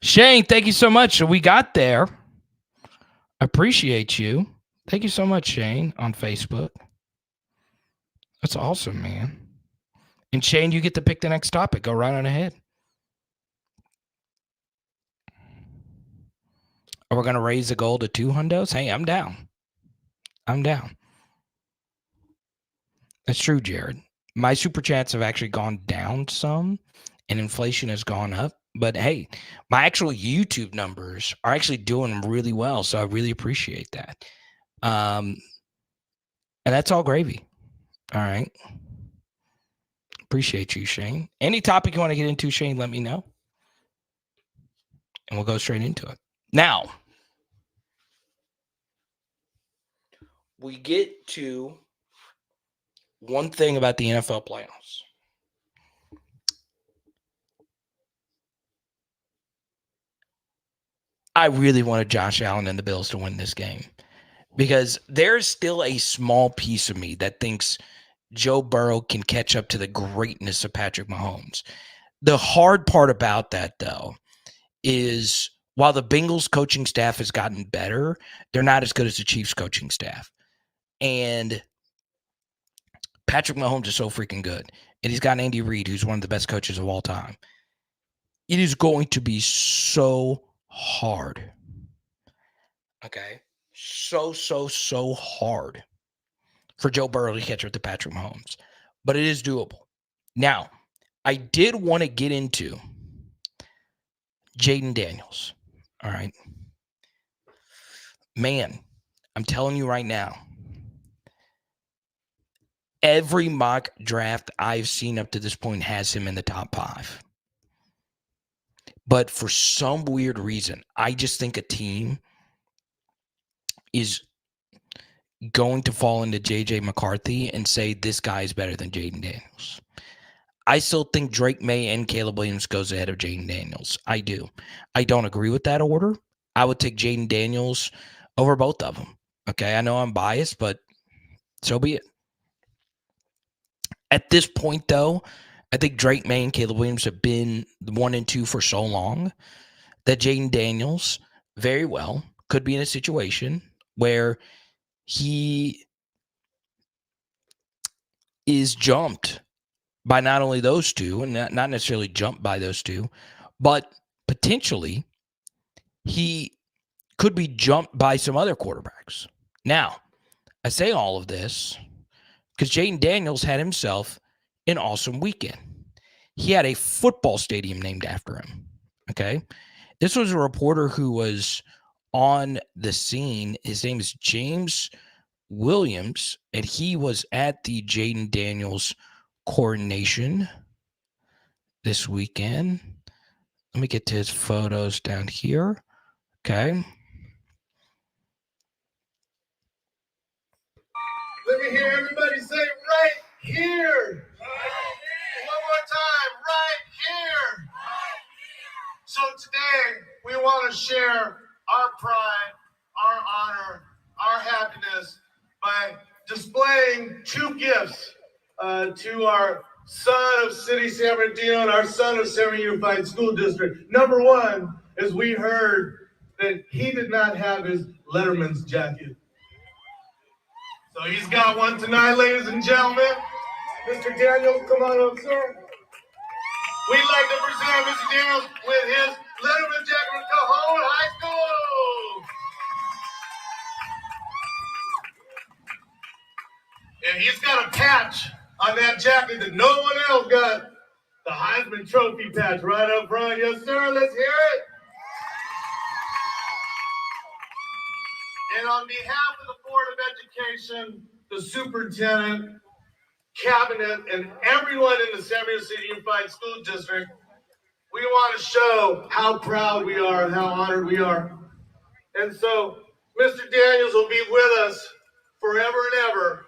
Shane, thank you so much. So we got there. Appreciate you. Thank you so much, Shane, on Facebook. That's awesome, man. And Shane, you get to pick the next topic. Go right on ahead. Are we going to raise the goal to 2 hundos? Hey, I'm down. I'm down. That's true, Jared. My super chats have actually gone down some and inflation has gone up. But hey, my actual YouTube numbers are actually doing really well. So I really appreciate that. And that's all gravy. All right. Appreciate you, Shane. Any topic you want to get into, Shane, let me know. And we'll go straight into it. Now, we get to one thing about the NFL playoffs. I really wanted Josh Allen and the Bills to win this game because there's still a small piece of me that thinks Joe Burrow can catch up to the greatness of Patrick Mahomes. The hard part about that, though, is while the Bengals coaching staff has gotten better, they're not as good as the Chiefs coaching staff. And Patrick Mahomes is so freaking good. And he's got Andy Reid, who's one of the best coaches of all time. It is going to be so hard. Okay. So hard for Joe Burrow to catch up to Patrick Mahomes. But it is doable. Now, I did want to get into Jaden Daniels. All right. Man, I'm telling you right now, every mock draft I've seen up to this point has him in the top 5. But for some weird reason, I just think a team is going to fall into JJ McCarthy and say this guy is better than Jaden Daniels. I still think Drake May and Caleb Williams goes ahead of Jaden Daniels. I do. I don't agree with that order. I would take Jaden Daniels over both of them. Okay, I know I'm biased, but so be it. At this point, though, I think Drake May and Caleb Williams have been 1 and 2 for so long that Jaden Daniels very well could be in a situation where he is jumped by not only those two, and not necessarily jumped by those two, but potentially he could be jumped by some other quarterbacks. Now, I say all of this because Jaden Daniels had himself an awesome weekend. He had a football stadium named after him. Okay. This was a reporter who was on the scene. His name is James Williams, and he was at the Jaden Daniels coronation this weekend. Let me get to his photos down here. Okay. Let me hear everybody say right here. One more time, right here. So today we want to share our pride, our honor, our happiness by displaying 2 gifts to our son of City San Bernardino and our son of San Bernardino Unified School District. Number 1 is we heard that he did not have his Letterman's jacket. So he's got one tonight, ladies and gentlemen. Mr. Daniels, come on up, sir. We'd like to present Mr. Daniels with his Letterman jacket from Cajon High School. And he's got a patch on that jacket that no one else got. The Heisman Trophy patch right up front. Yes, sir. Let's hear it. And on behalf of the Board of Education, the superintendent, cabinet, and everyone in the San Diego City Unified School District, we want to show how proud we are and how honored we are. And so, Mr. Daniels will be with us forever and ever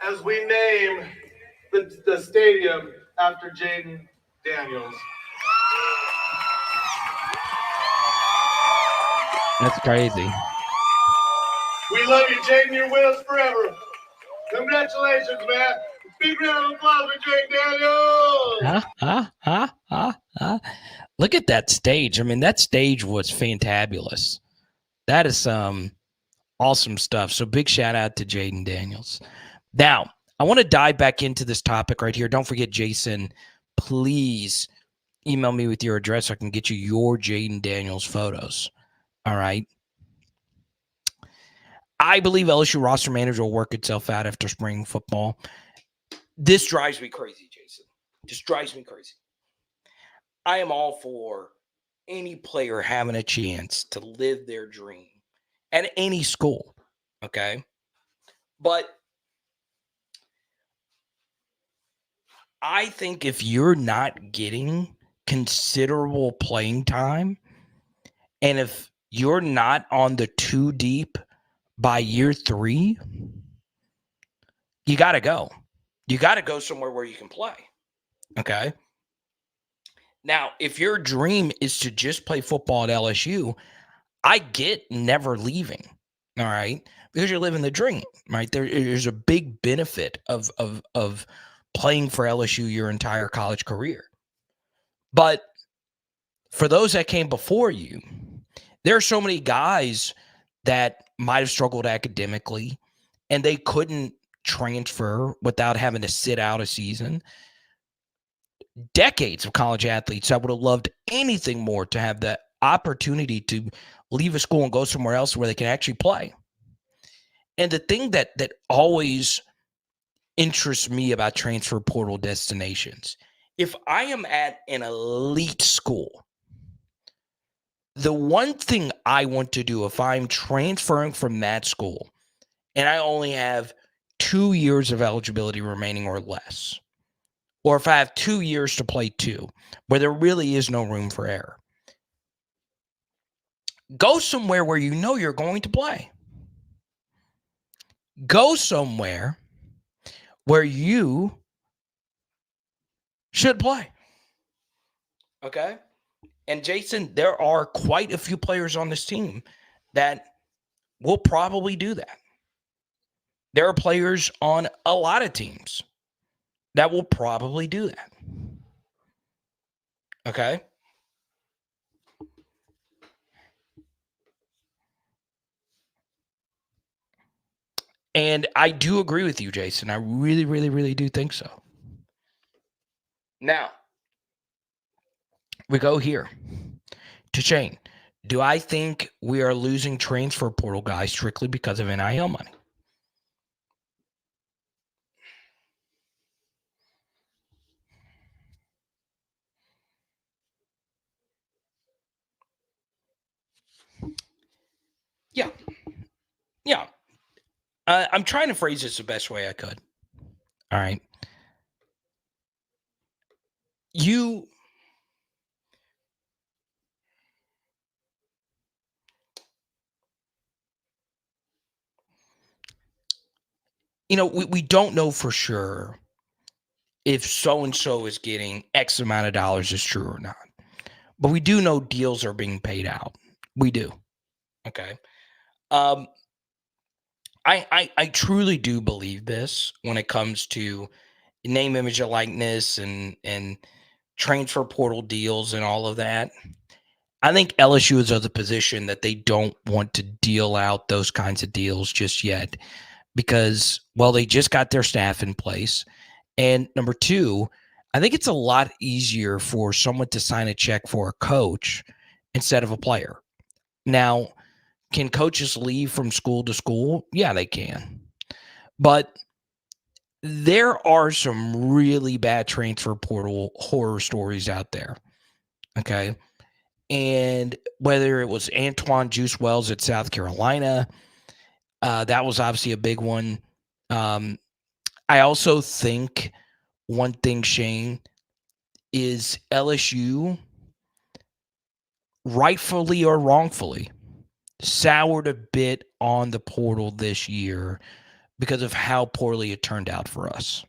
as we name the stadium after Jaden Daniels. That's crazy. We love you, Jaden. You're with us forever. Congratulations, man. Big round of applause for Jaden Daniels. Look at that stage. I mean, that stage was fantabulous. That is some awesome stuff. So big shout out to Jaden Daniels. Now, I want to dive back into this topic right here. Don't forget, Jason, please email me with your address so I can get you your Jaden Daniels photos. All right. I believe LSU roster manager will work itself out after spring football. This drives me crazy, Jason. Just drives me crazy. I am all for any player having a chance to live their dream at any school, okay? But I think if you're not getting considerable playing time, and if you're not on the 2 deep by year 3, you got to go. You got to go somewhere where you can play, okay? Now, if your dream is to just play football at LSU, I get never leaving, all right? Because you're living the dream, right? There's a big benefit of playing for LSU your entire college career. But for those that came before you, there are so many guys that might have struggled academically and they couldn't transfer without having to sit out a season. Decades of college athletes that would have loved anything more to have the opportunity to leave a school and go somewhere else where they can actually play. And the thing that always interests me about transfer portal destinations, if I am at an elite school, the one thing I want to do if I'm transferring from that school and I only have 2 years of eligibility remaining or less, or if I have 2 years to play 2, where there really is no room for error, go somewhere where you know you're going to play. Go somewhere where you should play. Okay? And Jason, there are quite a few players on this team that will probably do that. There are players on a lot of teams that will probably do that. Okay? And I do agree with you, Jason. I really, really, really do think so. Now, we go here to Shane. Do I think we are losing transfer portal guys strictly because of NIL money? Yeah. Yeah. I'm trying to phrase this the best way I could. All right. You know, we don't know for sure if so-and-so is getting X amount of dollars is true or not. But we do know deals are being paid out. We do. Okay. I truly do believe this when it comes to name, image, and likeness and transfer portal deals and all of that. I think LSU is of the position that they don't want to deal out those kinds of deals just yet because, well, they just got their staff in place. And number two, I think it's a lot easier for someone to sign a check for a coach instead of a player. Now, can coaches leave from school to school? Yeah, they can. But there are some really bad transfer portal horror stories out there. Okay. And whether it was Antoine Juice Wells at South Carolina, that was obviously a big one. I also think one thing, Shane, is LSU, rightfully or wrongfully, soured a bit on the portal this year because of how poorly it turned out for us.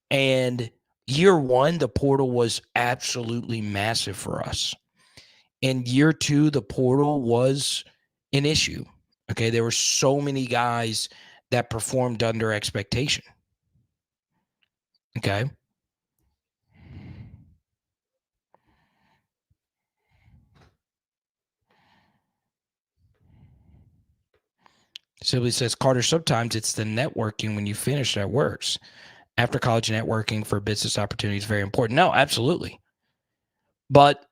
And year one, the portal was absolutely massive for us. In year two, the portal was an issue. Okay, there were so many guys that performed under expectation. Okay. Sibley says, Carter, sometimes it's the networking when you finish that works. After college, networking for business opportunities is very important. No, absolutely. But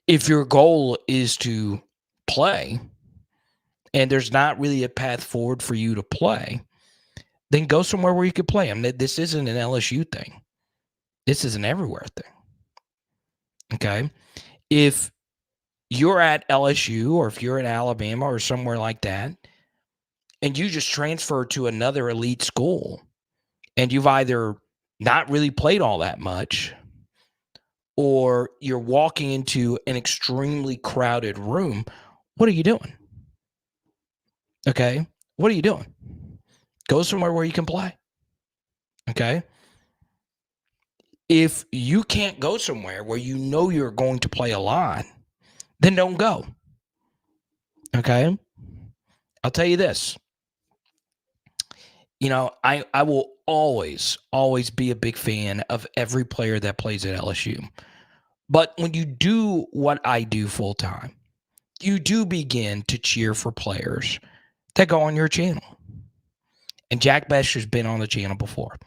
if your goal is to play and there's not really a path forward for you to play, then go somewhere where you could play. I mean, this isn't an LSU thing. This is an everywhere thing. Okay. If you're at LSU or if you're at Alabama or somewhere like that, and you just transfer to another elite school and you've either not really played all that much or you're walking into an extremely crowded room, what are you doing? Okay. What are you doing? Go somewhere where you can play. Okay. If you can't go somewhere where you know you're going to play a lot, then don't go. Okay. I'll tell you this. You know, I will always be a big fan of every player that plays at LSU. But when you do what I do full time, you do begin to cheer for players that go on your channel. And Jack Besh has been on the channel before.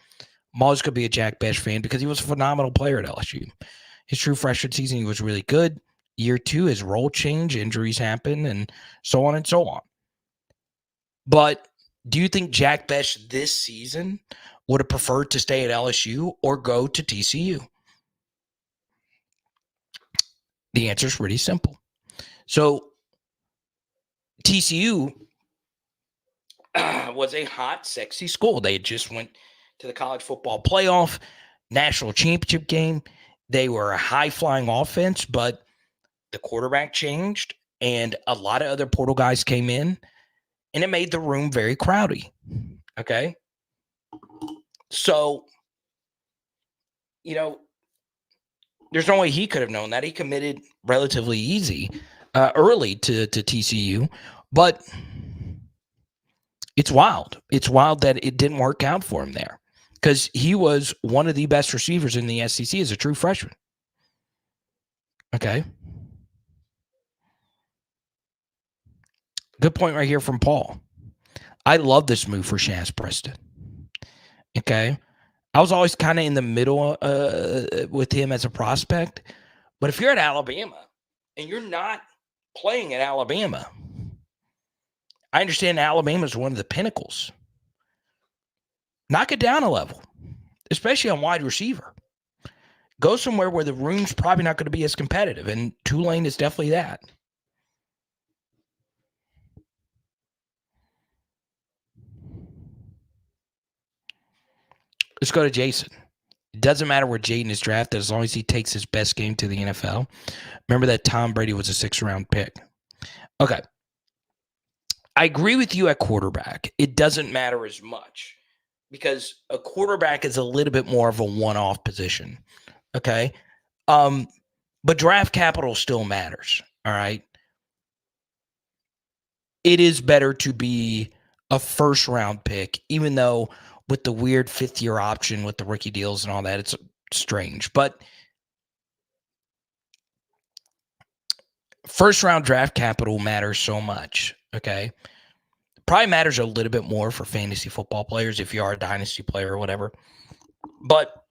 I'm always going to be a Jack Besh fan because he was a phenomenal player at LSU. His true freshman season, he was really good. Year two, his role change, injuries happen, and so on and so on. But do you think Jack Besh this season would have preferred to stay at LSU or go to TCU? The answer is pretty simple. So TCU was a hot, sexy school. They just went to the college football playoff, national championship game. They were a high-flying offense, but the quarterback changed, and a lot of other portal guys came in, and it made the room very crowded. Okay? So, you know, there's no way he could have known that. He committed relatively early to TCU, but it's wild. It's wild that it didn't work out for him there because he was one of the best receivers in the SEC as a true freshman. Okay. Good point right here from Paul. I love this move for Shaz Preston. Okay. I was always kind of in the middle with him as a prospect. But if you're at Alabama and you're not playing at Alabama, I understand Alabama is one of the pinnacles. Knock it down a level, especially on wide receiver. Go somewhere where the room's probably not going to be as competitive, and Tulane is definitely that. Let's go to Jason. It doesn't matter where Jaden is drafted as long as he takes his best game to the NFL. Remember that Tom Brady was a 6th-round pick. Okay. I agree with you at quarterback. It doesn't matter as much because a quarterback is a little bit more of a one-off position. Okay. But draft capital still matters. All right. It is better to be a 1st-round pick, even though with the weird 5th-year option with the rookie deals and all that, it's strange. But 1st-round draft capital matters so much. Okay. Probably matters a little bit more for fantasy football players if you are a dynasty player or whatever. But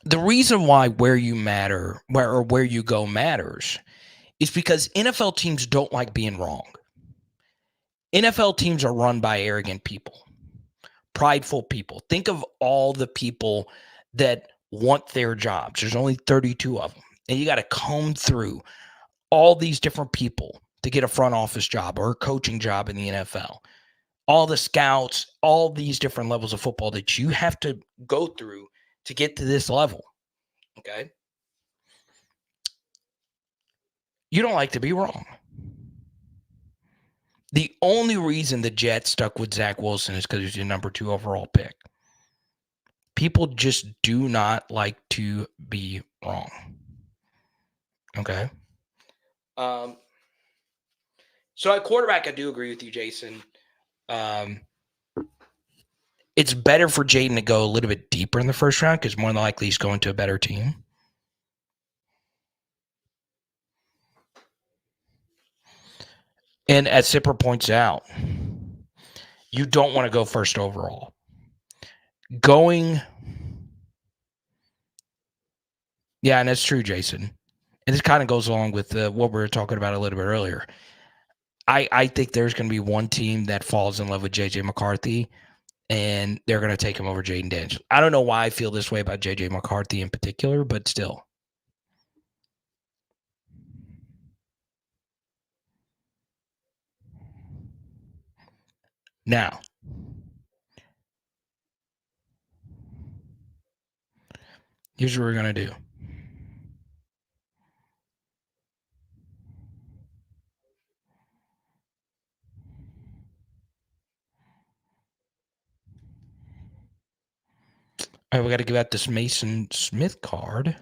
the reason why where you go matters is because NFL teams don't like being wrong. NFL teams are run by arrogant people. prideful people. Think of all the people that want their jobs. There's only 32 of them. And you got to comb through all these different people to get a front office job or a coaching job in the NFL. All the scouts, all these different levels of football that you have to go through to get to this level. Okay? You don't like to be wrong. The only reason the Jets stuck with Zach Wilson is because he's your number 2 overall pick. People just do not like to be wrong. Okay? So at quarterback, I do agree with you, Jason. It's better for Jaden to go a little bit deeper in the first round because more than likely he's going to a better team. And as Sipper points out, you don't want to go first overall. Yeah, and that's true, Jason. And this kind of goes along with what we were talking about a little bit earlier. I think there's going to be one team that falls in love with J.J. McCarthy, and they're going to take him over Jaden Daniels. I don't know why I feel this way about J.J. McCarthy in particular, but still. Now, here's what we're going to do. All right, we got to give out this Mason Smith card.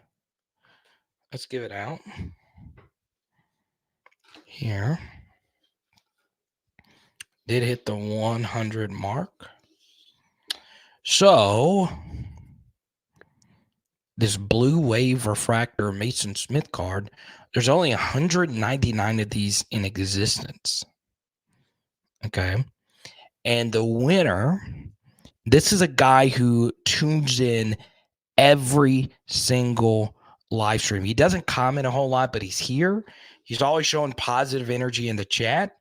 Let's give it out. Here. Did hit the 100 mark. So, this Blue Wave Refractor Mason Smith card, there's only 199 of these in existence. Okay. And the winner, this is a guy who tunes in every single live stream. He doesn't comment a whole lot, but he's here. He's always showing positive energy in the chat.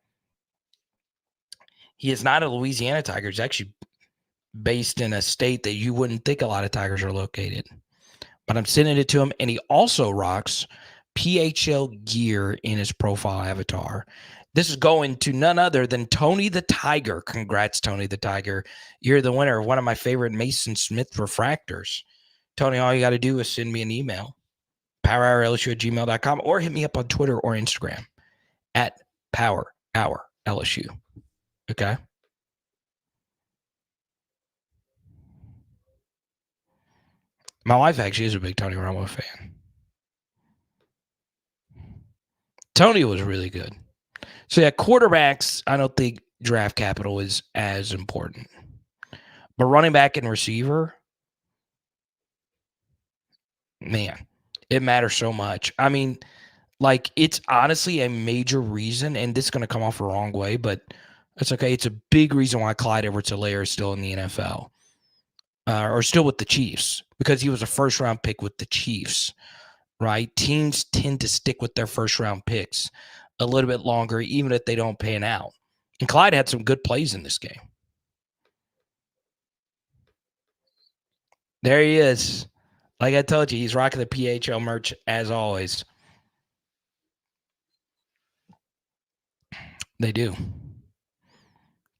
He is not a Louisiana Tiger. He's actually based in a state that you wouldn't think a lot of Tigers are located. But I'm sending it to him, and he also rocks PHL gear in his profile avatar. This is going to none other than Tony the Tiger. Congrats, Tony the Tiger. You're the winner of one of my favorite Mason Smith refractors. Tony, all you got to do is send me an email, powerhourlsu@gmail.com, or hit me up on Twitter or Instagram at powerhourlsu. Okay? My wife actually is a big Tony Romo fan. Tony was really good. So, yeah, quarterbacks, I don't think draft capital is as important. But running back and receiver, man, it matters so much. I mean, like, it's honestly a major reason, and this is going to come off the wrong way, but it's okay. It's a big reason why Clyde Edwards-Helaire is still in the NFL or still with the Chiefs, because he was a first-round pick with the Chiefs, right? Teams tend to stick with their first-round picks a little bit longer, even if they don't pan out. And Clyde had some good plays in this game. There he is. Like I told you, he's rocking the PHL merch as always. They do.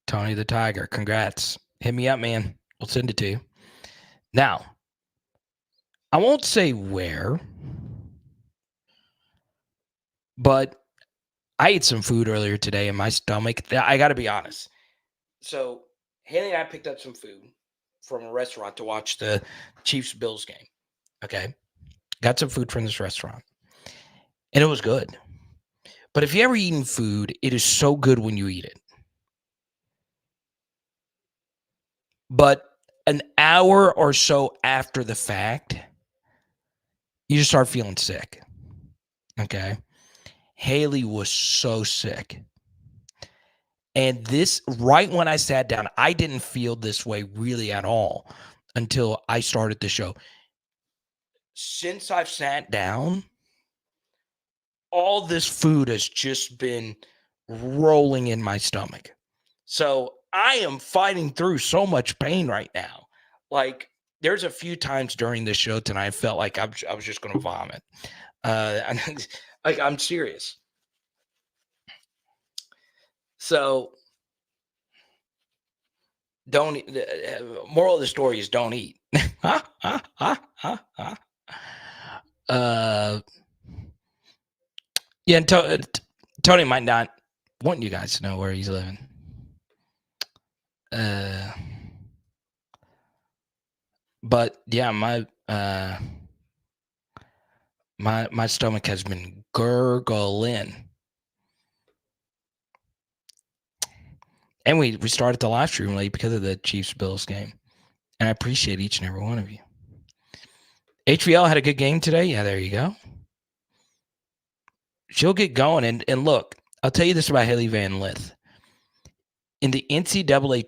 Tony the Tiger, congrats. Hit me up, man. We'll send it to you. Now, I won't say where, but I ate some food earlier today in my stomach. I got to be honest. So, Haley and I picked up some food from a restaurant to watch the Chiefs-Bills game. Okay? Got some food from this restaurant. And it was good. But if you ever eaten food, it is so good when you eat it. But an hour or so after the fact, you just start feeling sick. Okay? Haley was so sick. And this, right when I sat down, I didn't feel this way really at all until I started the show. Since I've sat down, all this food has just been rolling in my stomach. So I am fighting through so much pain right now. Like, there's a few times during this show tonight I felt like I was just going to vomit. Like, I'm serious. So, don't. Moral of the story is don't eat. Yeah, Tony might not want you guys to know where he's living. But yeah, my stomach has been gurgling. And we started the live stream late because of the Chiefs-Bills game. And I appreciate each and every one of you. HVL had a good game today. Yeah, there you go. She'll get going. And look, I'll tell you this about Haley Van Lith. In the NCAA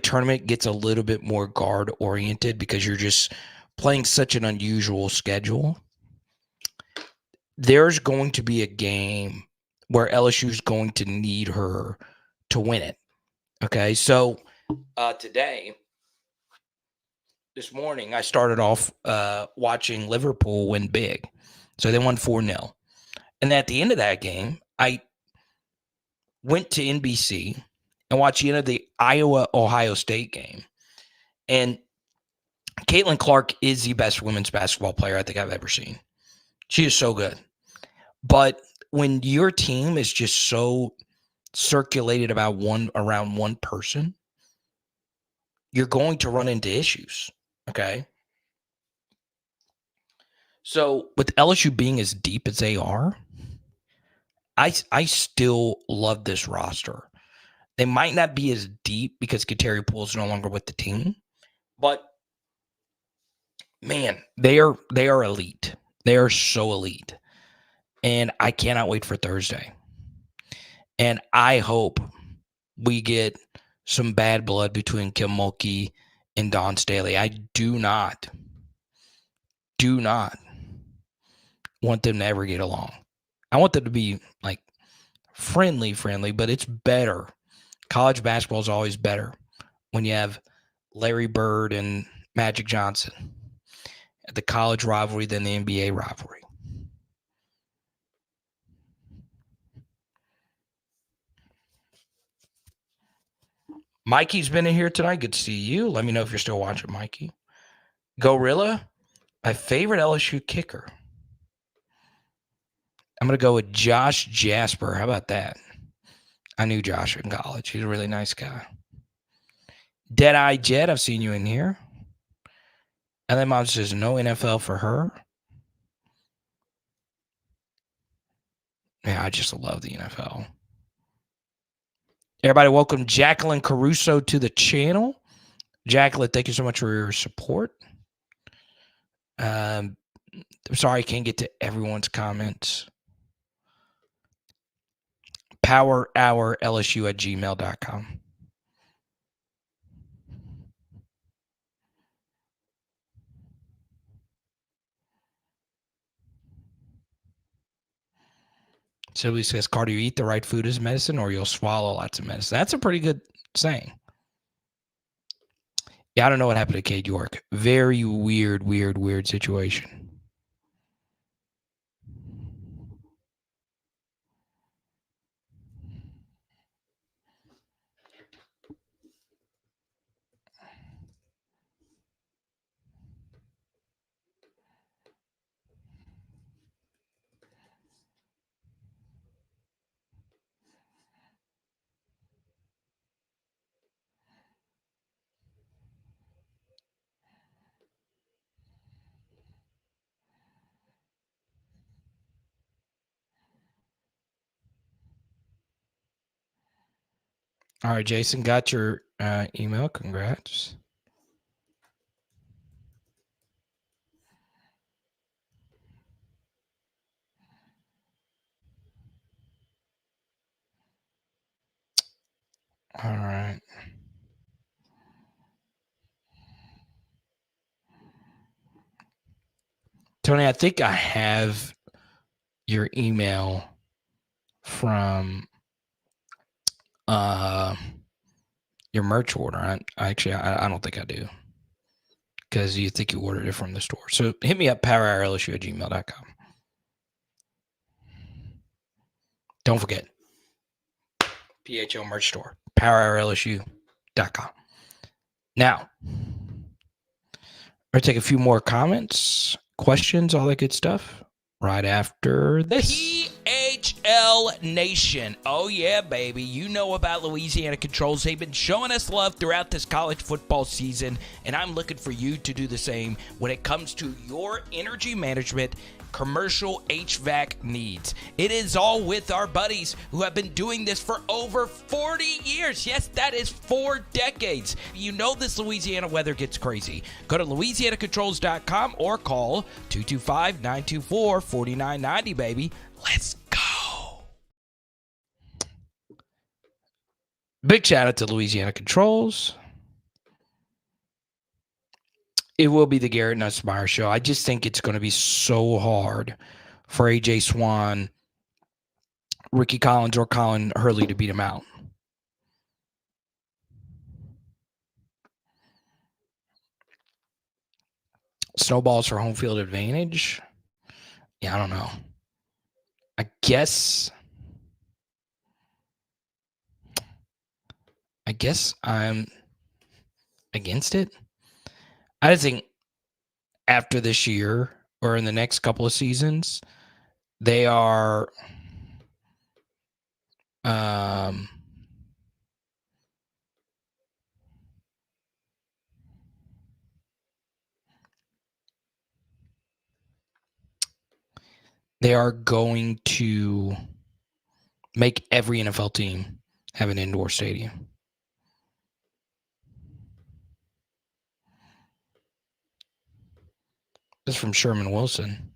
tournament gets a little bit more guard-oriented because you're just playing such an unusual schedule. There's going to be a game where LSU is going to need her to win it. Okay, so this morning, I started off watching Liverpool win big. So they won 4-0. And at the end of that game, I went to NBC and watched the end of the Iowa-Ohio State game. And Caitlin Clark is the best women's basketball player I think I've ever seen. She is so good. But when your team is just so circulated around one person, you're going to run into issues. Okay. So with LSU being as deep as they are, I still love this roster. They might not be as deep because Kateri Poole is no longer with the team, but man, they are elite. They are so elite. And I cannot wait for Thursday. And I hope we get some bad blood between Kim Mulkey and Dawn Staley. I do not want them to ever get along. I want them to be like friendly, but it's better. College basketball is always better when you have Larry Bird and Magic Johnson. The college rivalry than the NBA rivalry. Mikey's been in here tonight. Good to see you. Let me know if you're still watching, Mikey. Gorilla, my favorite LSU kicker. I'm going to go with Josh Jasper. How about that? I knew Josh in college. He's a really nice guy. Deadeye Jet, I've seen you in here. And then Mom says no NFL for her. Yeah, I just love the NFL. Everybody, welcome Jacqueline Caruso to the channel. Jacqueline, thank you so much for your support. I'm sorry I can't get to everyone's comments. powerhourlsu@gmail.com. Sylvie says, Carter, you eat the right food as medicine or you'll swallow lots of medicine. That's a pretty good saying. Yeah, I don't know what happened to Cade York. Very weird situation. All right, Jason, got your email. Congrats. All right. Tony, I think I have your email from your merch order. I don't think I do, because you think you ordered it from the store. So hit me up, powerhourlsu@gmail.com. Don't forget, PHL merch store, powerhourlsu.com. Now, I'll take a few more comments, questions, all that good stuff right after this. PHL Nation. Oh, yeah, baby. You know about Louisiana Controls. They've been showing us love throughout this college football season, and I'm looking for you to do the same when it comes to your energy management commercial HVAC needs. It is all with our buddies who have been doing this for over 40 years. Yes, that is 4 decades. You know this Louisiana weather gets crazy. Go to LouisianaControls.com or call 225-924-4990, baby. Let's go. Big shout out to Louisiana Controls. It will be the Garrett Nussmeier show. I just think it's going to be so hard for AJ Swan, Ricky Collins, or Colin Hurley to beat him out. Snowballs for home field advantage. Yeah, I don't know. I guess I'm against it. I just think after this year or in the next couple of seasons, they are going to make every NFL team have an indoor stadium. This is from Sherman Wilson.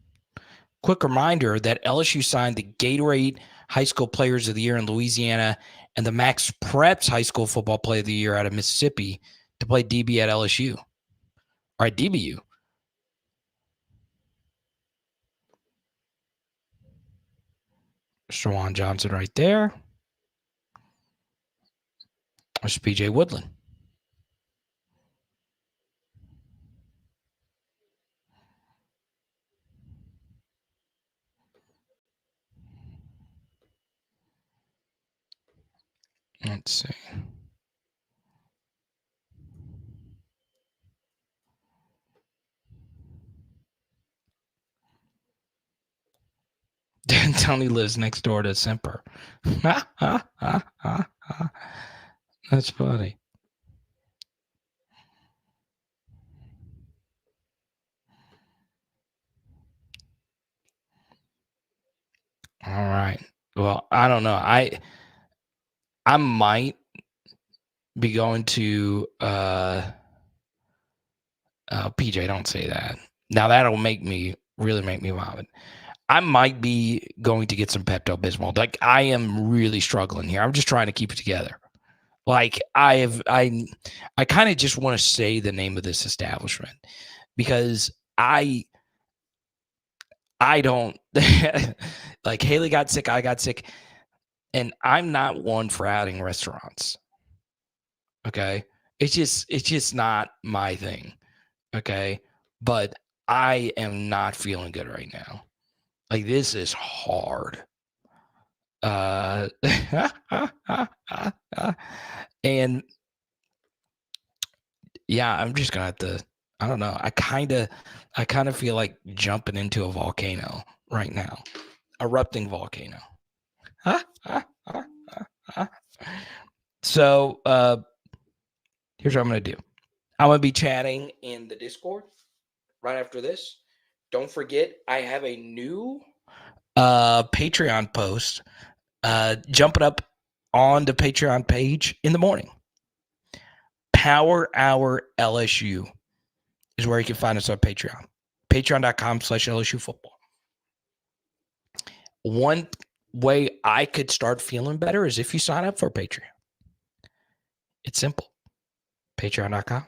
Quick reminder that LSU signed the Gatorade High School Players of the Year in Louisiana and the Max Preps High School Football Player of the Year out of Mississippi to play DB at LSU. All right, DBU. Mr. Juwan Johnson right there. There's PJ Woodland. Let's see. Tony lives next door to Semper. That's funny. All right. Well, I don't know. I might be going to PJ, don't say that. Now that'll really make me vomit. I might be going to get some Pepto-Bismol. Like, I am really struggling here. I'm just trying to keep it together. Like, I kind of just want to say the name of this establishment because I don't like Haley got sick, I got sick, and I'm not one for outing restaurants. Okay. It's just not my thing. Okay. But I am not feeling good right now. Like, this is hard. And yeah, I'm just gonna have to, I don't know. I kind of feel like jumping into a volcano right now. Erupting volcano. So here's what I'm gonna do. I'm gonna be chatting in the Discord right after this. Don't forget, I have a new Patreon post jumping up on the Patreon page in the morning. Power Hour LSU is where you can find us on Patreon. Patreon.com/LSU football. One way I could start feeling better is if you sign up for Patreon. It's simple. Patreon.com.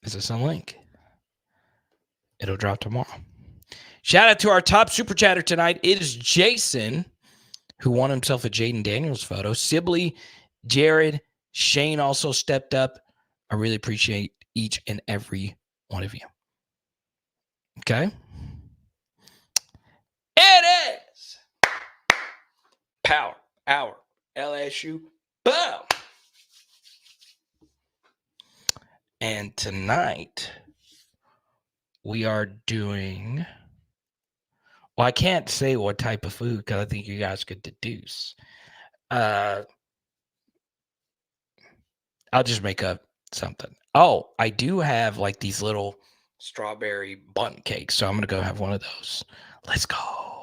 Is this a link? It'll drop tomorrow. Shout out to our top super chatter tonight. It is Jason, who won himself a Jaden Daniels photo. Sibley, Jared, Shane also stepped up. I really appreciate each and every one of you. Okay. It is Power Hour LSU. Boom. And tonight we are doing, well, I can't say what type of food because I think you guys could deduce. I'll just make up something. Oh, I do have like these little strawberry bundt cakes, so I'm going to go have one of those. Let's go.